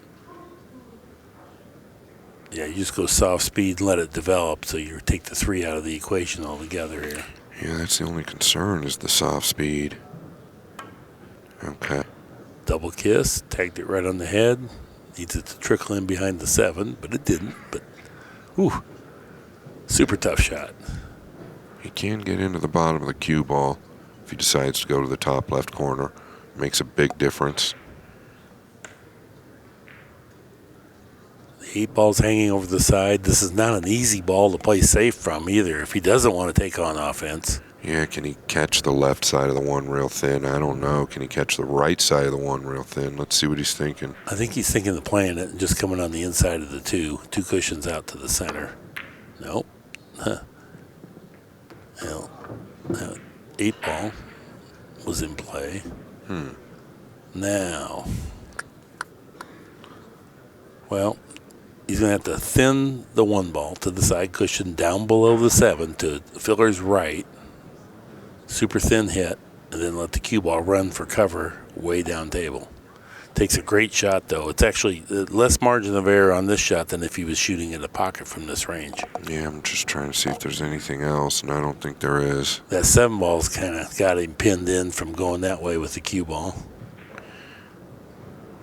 Yeah, you just go soft speed and let it develop, so you take the 3 out of the equation altogether here. Yeah, that's the only concern is the soft speed. Okay. Double kiss, tagged it right on the head. Needs it to trickle in behind the 7, but it didn't. But, whew, super tough shot. He can get into the bottom of the cue ball if he decides to go to the top left corner. Makes a big difference. The 8 ball's hanging over the side. This is not an easy ball to play safe from either if he doesn't want to take on offense. Yeah, can he catch the left side of the 1 real thin? I don't know. Can he catch the right side of the 1 real thin? Let's see what he's thinking. I think he's thinking of playing it and just coming on the inside of the 2. 2 cushions out to the center. Nope. Well, that 8 ball was in play. Now, well, he's going to have to thin the 1 ball to the side cushion down below the 7 to Filler's right. Super thin hit, and then let the cue ball run for cover way down table. Takes a great shot, though. It's actually less margin of error on this shot than if he was shooting in a pocket from this range. Yeah, I'm just trying to see if there's anything else, and I don't think there is. That 7 ball's kind of got him pinned in from going that way with the cue ball.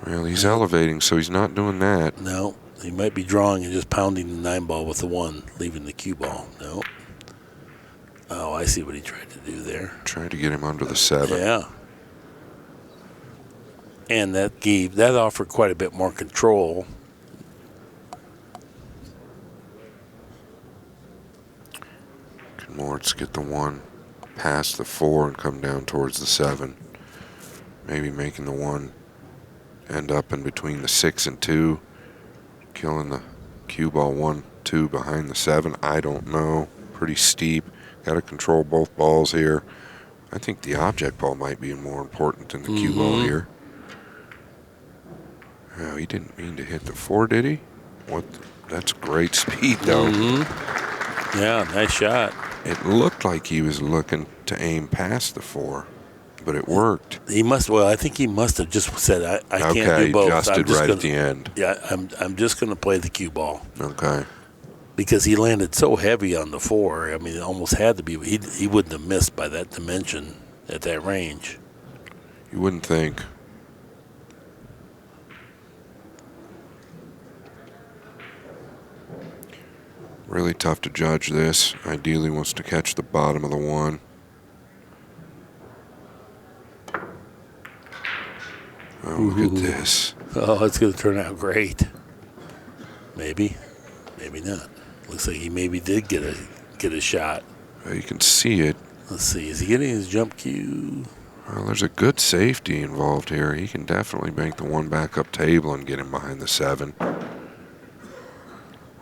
Well, he's elevating, so he's not doing that. No, he might be drawing and just pounding the 9 ball with the 1, leaving the cue ball. No. Oh, I see what he tried to do there. Tried to get him under the 7. Yeah. And that offered quite a bit more control. Can Moritz get the 1 past the 4 and come down towards the 7? Maybe making the 1 end up in between the 6 and 2, killing the cue ball 1, 2 behind the 7. I don't know. Pretty steep. Got to control both balls here. I think the object ball might be more important than the cue ball here. Oh, he didn't mean to hit the 4, did he? What? That's great speed, though. Yeah, nice shot. It looked like he was looking to aim past the 4, but it worked. He must. Well, I think he must have just said, "I can't do both." Adjusted right gonna, at the end. Yeah, I'm just going to play the cue ball Okay. because he landed so heavy on the 4. I mean, it almost had to be. He wouldn't have missed by that dimension at that range. You wouldn't think. Really tough to judge this. Ideally wants to catch the bottom of the 1. Oh, look at this. Oh, it's going to turn out great. Maybe not. Looks like he maybe did get a shot. You can see it. Let's see. Is he getting his jump cue? Well, there's a good safety involved here. He can definitely bank the 1 back up table and get him behind the 7.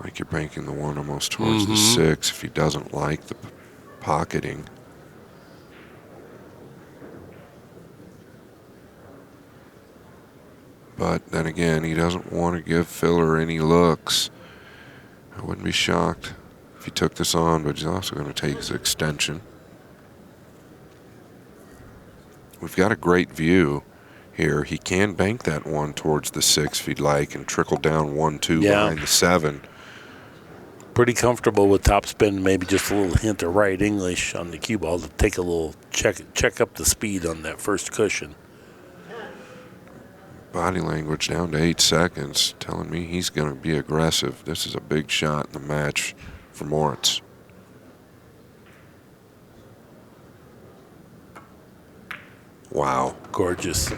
Like you're banking the 1 almost towards the 6 if he doesn't like the pocketing. But then again, he doesn't want to give Filler any looks. I wouldn't be shocked if he took this on, but he's also going to take his extension. We've got a great view here. He can bank that 1 towards the 6 if he'd like and trickle down 1-2 behind the 7. Pretty comfortable with topspin, maybe just a little hint of right English on the cue ball to take a little check up the speed on that first cushion. Body language down to 8 seconds, telling me he's going to be aggressive. This is a big shot in the match for Moritz. Wow. Gorgeous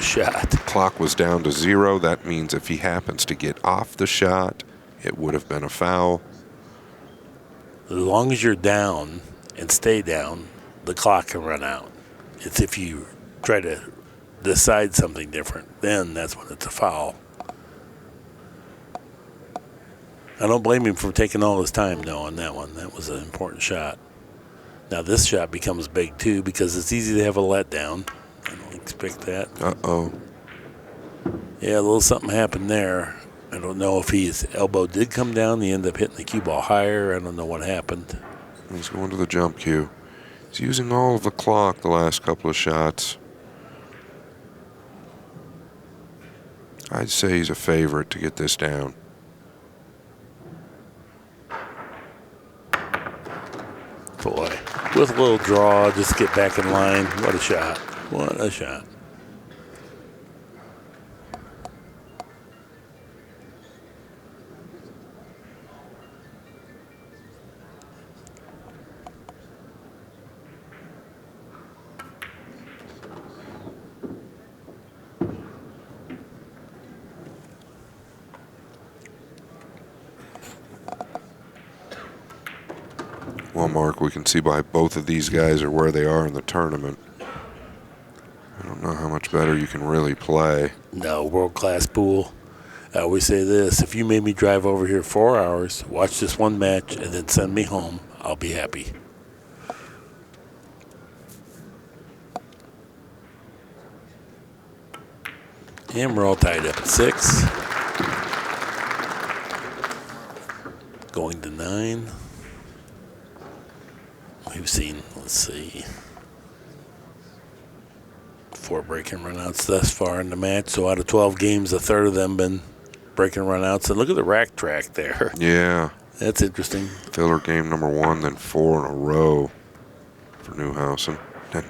shot. Clock was down to 0. That means if he happens to get off the shot, it would have been a foul. As long as you're down and stay down, the clock can run out. It's if you try to decide something different, then that's when it's a foul. I don't blame him for taking all his time, though, on that one. That was an important shot. Now, this shot becomes big, too, because it's easy to have a letdown. I don't expect that. Uh-oh. Yeah, a little something happened there. I don't know if his elbow did come down. He ended up hitting the cue ball higher. I don't know what happened. He's going to the jump cue. He's using all of the clock the last couple of shots. I'd say he's a favorite to get this down. Boy, with a little draw, just get back in line. What a shot. What a shot. Well, Mark, we can see why both of these guys are where they are in the tournament. I don't know how much better you can really play. No, world-class pool. I always say this, if you made me drive over here 4 hours, watch this one match, and then send me home, I'll be happy. And we're all tied up at 6. Going to 9. We've seen, let's see, 4 break-and runouts thus far in the match. So out of 12 games, a third of them been break-and runouts. And look at the rack track there. Yeah. That's interesting. Filler game number 1, then 4 in a row for Neuhausen. Then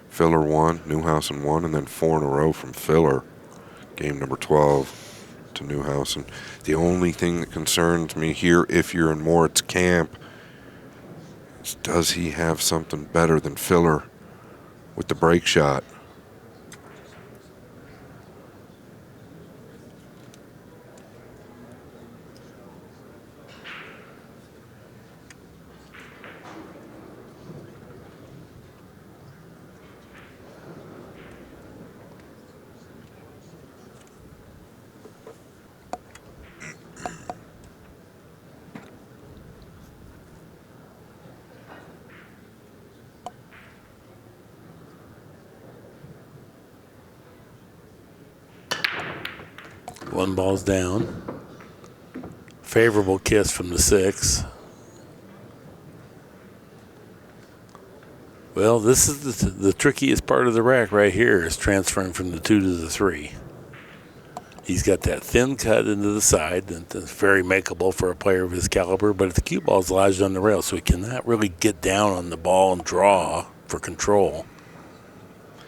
Filler 1, Neuhausen 1, and then 4 in a row from Filler. Game number 12 to Neuhausen. The only thing that concerns me here, if you're in Moritz camp, is does he have something better than Filler with the break shot? One ball's down. Favorable kiss from the 6. Well, this is the trickiest part of the rack right here is transferring from the 2 to the 3. He's got that thin cut into the side that's very makeable for a player of his caliber, but the cue ball is lodged on the rail, so he cannot really get down on the ball and draw for control.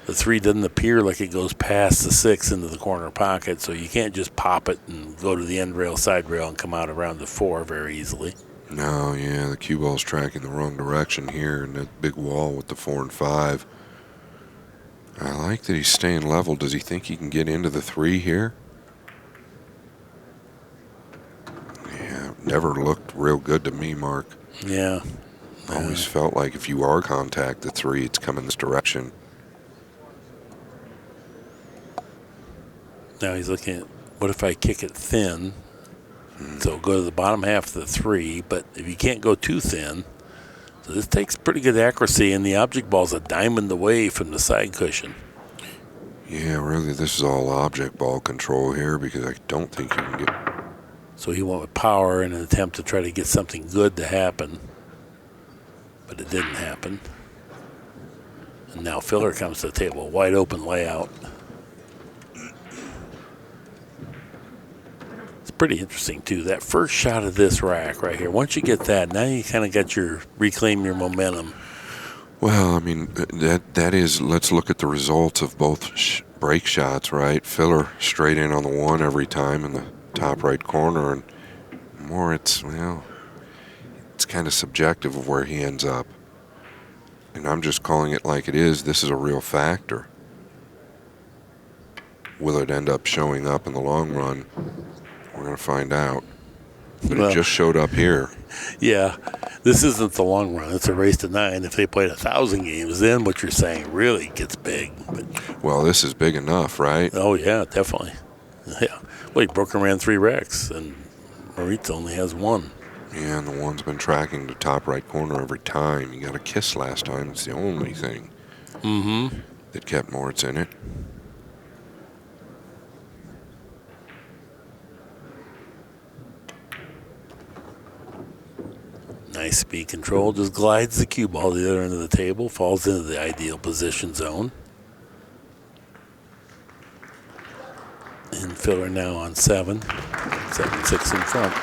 The 3 doesn't appear like it goes past the 6 into the corner pocket, so you can't just pop it and go to the end rail, side rail, and come out around the 4 very easily. No, yeah, the cue ball's tracking the wrong direction here in that big wall with the 4 and 5. I like that he's staying level. Does he think he can get into the 3 here? Yeah, never looked real good to me, Mark. Yeah. Always felt like if you are contact the 3, it's coming this direction. Now he's looking at, what if I kick it thin? So go to the bottom half of the 3, but if you can't go too thin, so this takes pretty good accuracy, and the object ball's a diamond away from the side cushion. Yeah, really, this is all object ball control here because I don't think you can get... So he went with power in an attempt to try to get something good to happen, but it didn't happen. And now Filler comes to the table, wide open layout. It's pretty interesting too. That first shot of this rack right here, once you get that, now you kind of got reclaim your momentum. Well, I mean, that is, let's look at the results of both break shots, right? Filler straight in on the 1 every time in the top right corner, and Moritz, well, it's kind of subjective of where he ends up. And I'm just calling it like it is. This is a real factor. Will it end up showing up in the long run? We're going to find out. But it just showed up here. Yeah, this isn't the long run. It's a race to 9. If they played 1,000 games, then what you're saying really gets big. But, well, this is big enough, right? Oh, yeah, definitely. Yeah. Well, he broke and ran 3 racks, and Moritz only has 1. Yeah, and the 1's been tracking the top right corner every time. He got a kiss last time. It's the only thing that kept Moritz in it. Nice speed control. Just glides the cue ball to the other end of the table, falls into the ideal position zone. And Filler now on 7. 7-6 in front.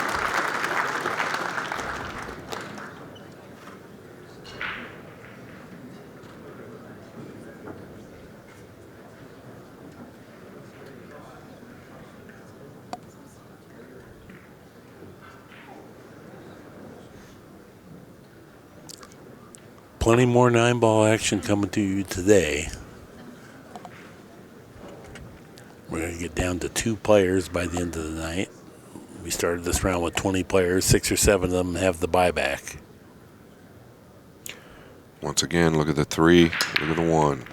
Plenty more 9-ball action coming to you today. We're going to get down to 2 players by the end of the night. We started this round with 20 players. 6 or 7 of them have the buyback. Once again, look at the 3, look at the 1.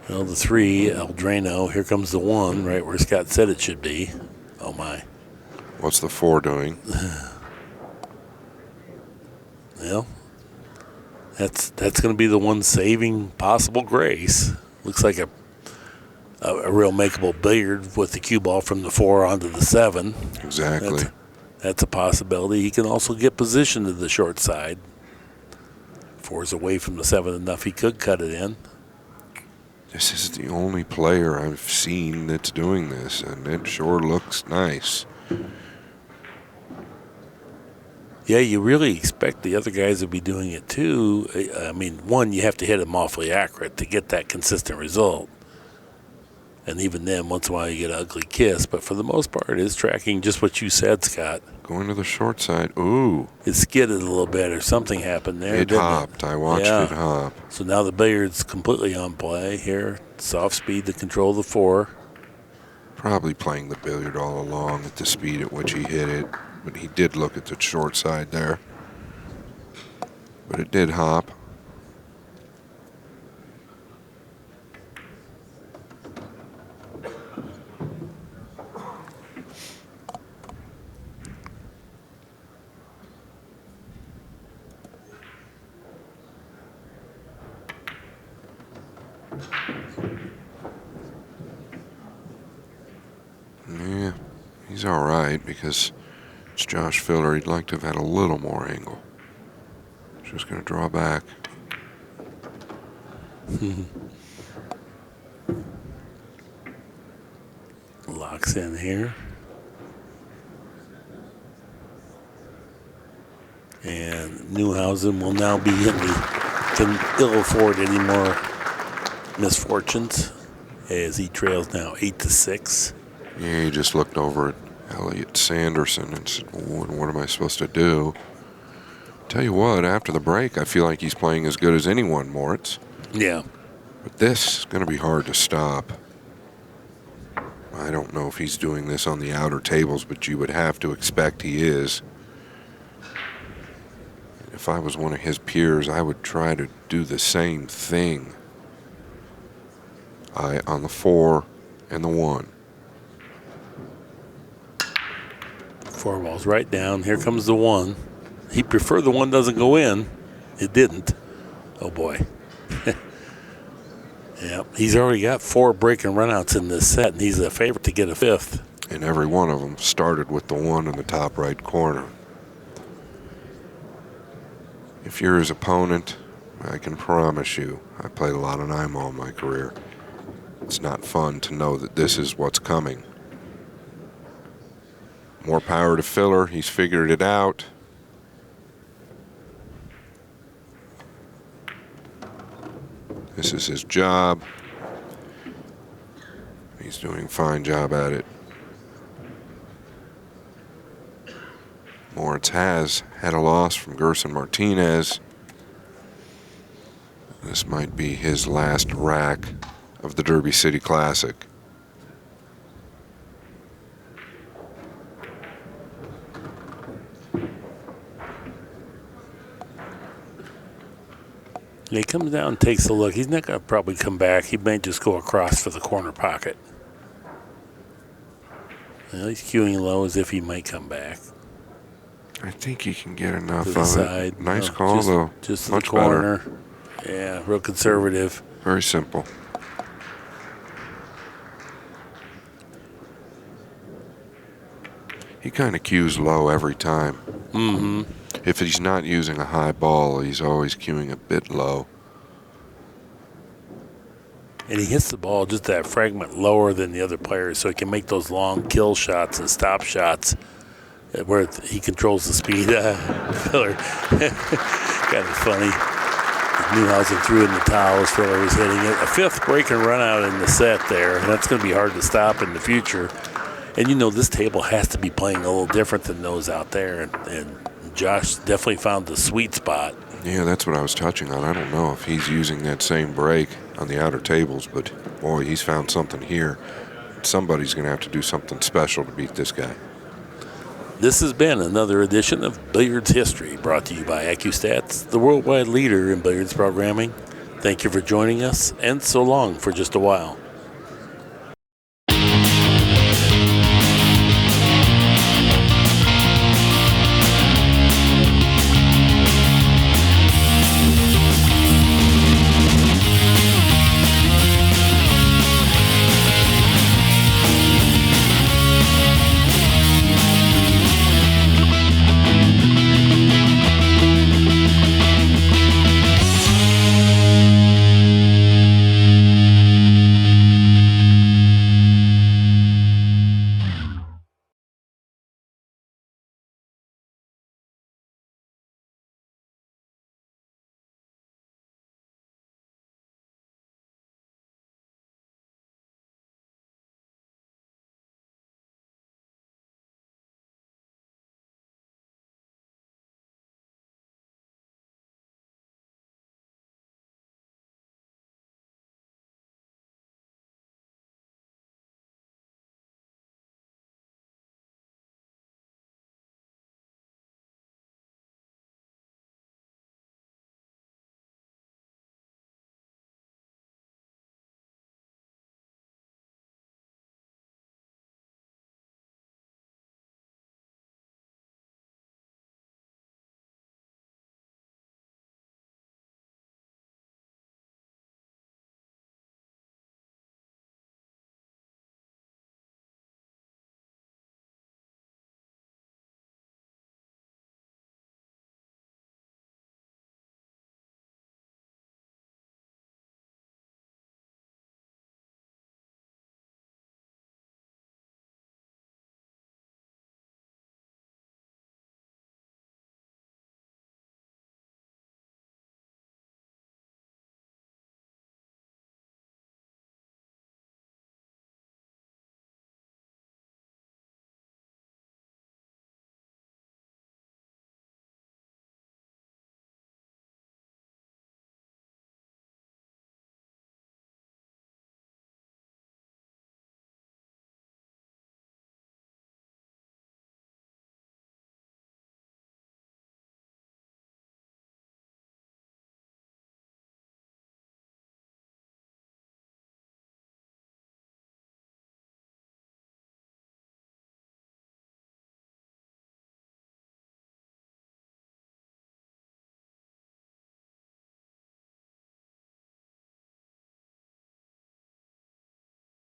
Well, the 3, El Drano. Here comes the 1, right where Scott said it should be. Oh, my. What's the 4 doing? Well, that's going to be the one saving possible grace. Looks like a real makeable billiard with the cue ball from the 4 onto the 7. Exactly. That's a possibility. He can also get positioned to the short side. 4's away from the 7 enough he could cut it in. This is the only player I've seen that's doing this, and it sure looks nice. Yeah, you really expect the other guys to be doing it too. I mean, one, you have to hit them awfully accurate to get that consistent result. And even then, once in a while, you get an ugly kiss. But for the most part, it's tracking just what you said, Scott. Going to the short side. Ooh. It skidded a little bit or something happened there. It hopped. I watched it hop. So now the billiard's completely on play here. Soft speed to control the 4. Probably playing the billiard all along at the speed at which he hit it. But he did look at the short side there. But it did hop. Yeah, he's all right because it's Josh Filler. He'd like to have had a little more angle. Just going to draw back. Locks in here. And Neuhausen will now be in can ill afford any more misfortunes as he trails now 8-6. Yeah, he just looked over at Elliot Sanderson and said, what am I supposed to do? Tell you what, after the break, I feel like he's playing as good as anyone, Moritz. Yeah. But this is going to be hard to stop. I don't know if he's doing this on the outer tables, but you would have to expect he is. If I was one of his peers, I would try to do the same thing. Eye on the 4 and the 1. 4 balls right down. Here comes the 1. He'd prefer the 1 doesn't go in. It didn't. Oh, boy. Yep. He's already got 4 breaking runouts in this set, and he's a favorite to get a 5th. And every one of them started with the 1 in the top right corner. If you're his opponent, I can promise you, I played a lot of NIMO in my career. It's not fun to know that this is what's coming. More power to Filler. He's figured it out. This is his job. He's doing a fine job at it. Moritz has had a loss from Gerson Martinez. This might be his last rack of the Derby City Classic. He comes down and takes a look. He's not going to probably come back. He may just go across for the corner pocket. Well, he's queuing low as if he might come back. I think he can get enough To of the it. side. Nice No, call, though. Just to Much the corner. better. Yeah, real conservative. Very simple. He kind of cues low every time. Mm-hmm. If he's not using a high ball, he's always cueing a bit low. And he hits the ball just that fragment lower than the other players, so he can make those long kill shots and stop shots where he controls the speed. Filler, kind of funny. Neuhausen threw in the towels. Filler was hitting it. A 5th break and run out in the set there, and that's going to be hard to stop in the future. And, you know, this table has to be playing a little different than those out there, and Josh definitely found the sweet spot. Yeah, that's what I was touching on. I don't know if he's using that same break on the outer tables, but boy, he's found something here. Somebody's going to have to do something special to beat this guy. This has been another edition of Billiards History, brought to you by ACCUSTATS, the worldwide leader in billiards programming. Thank you for joining us, and so long for just a while.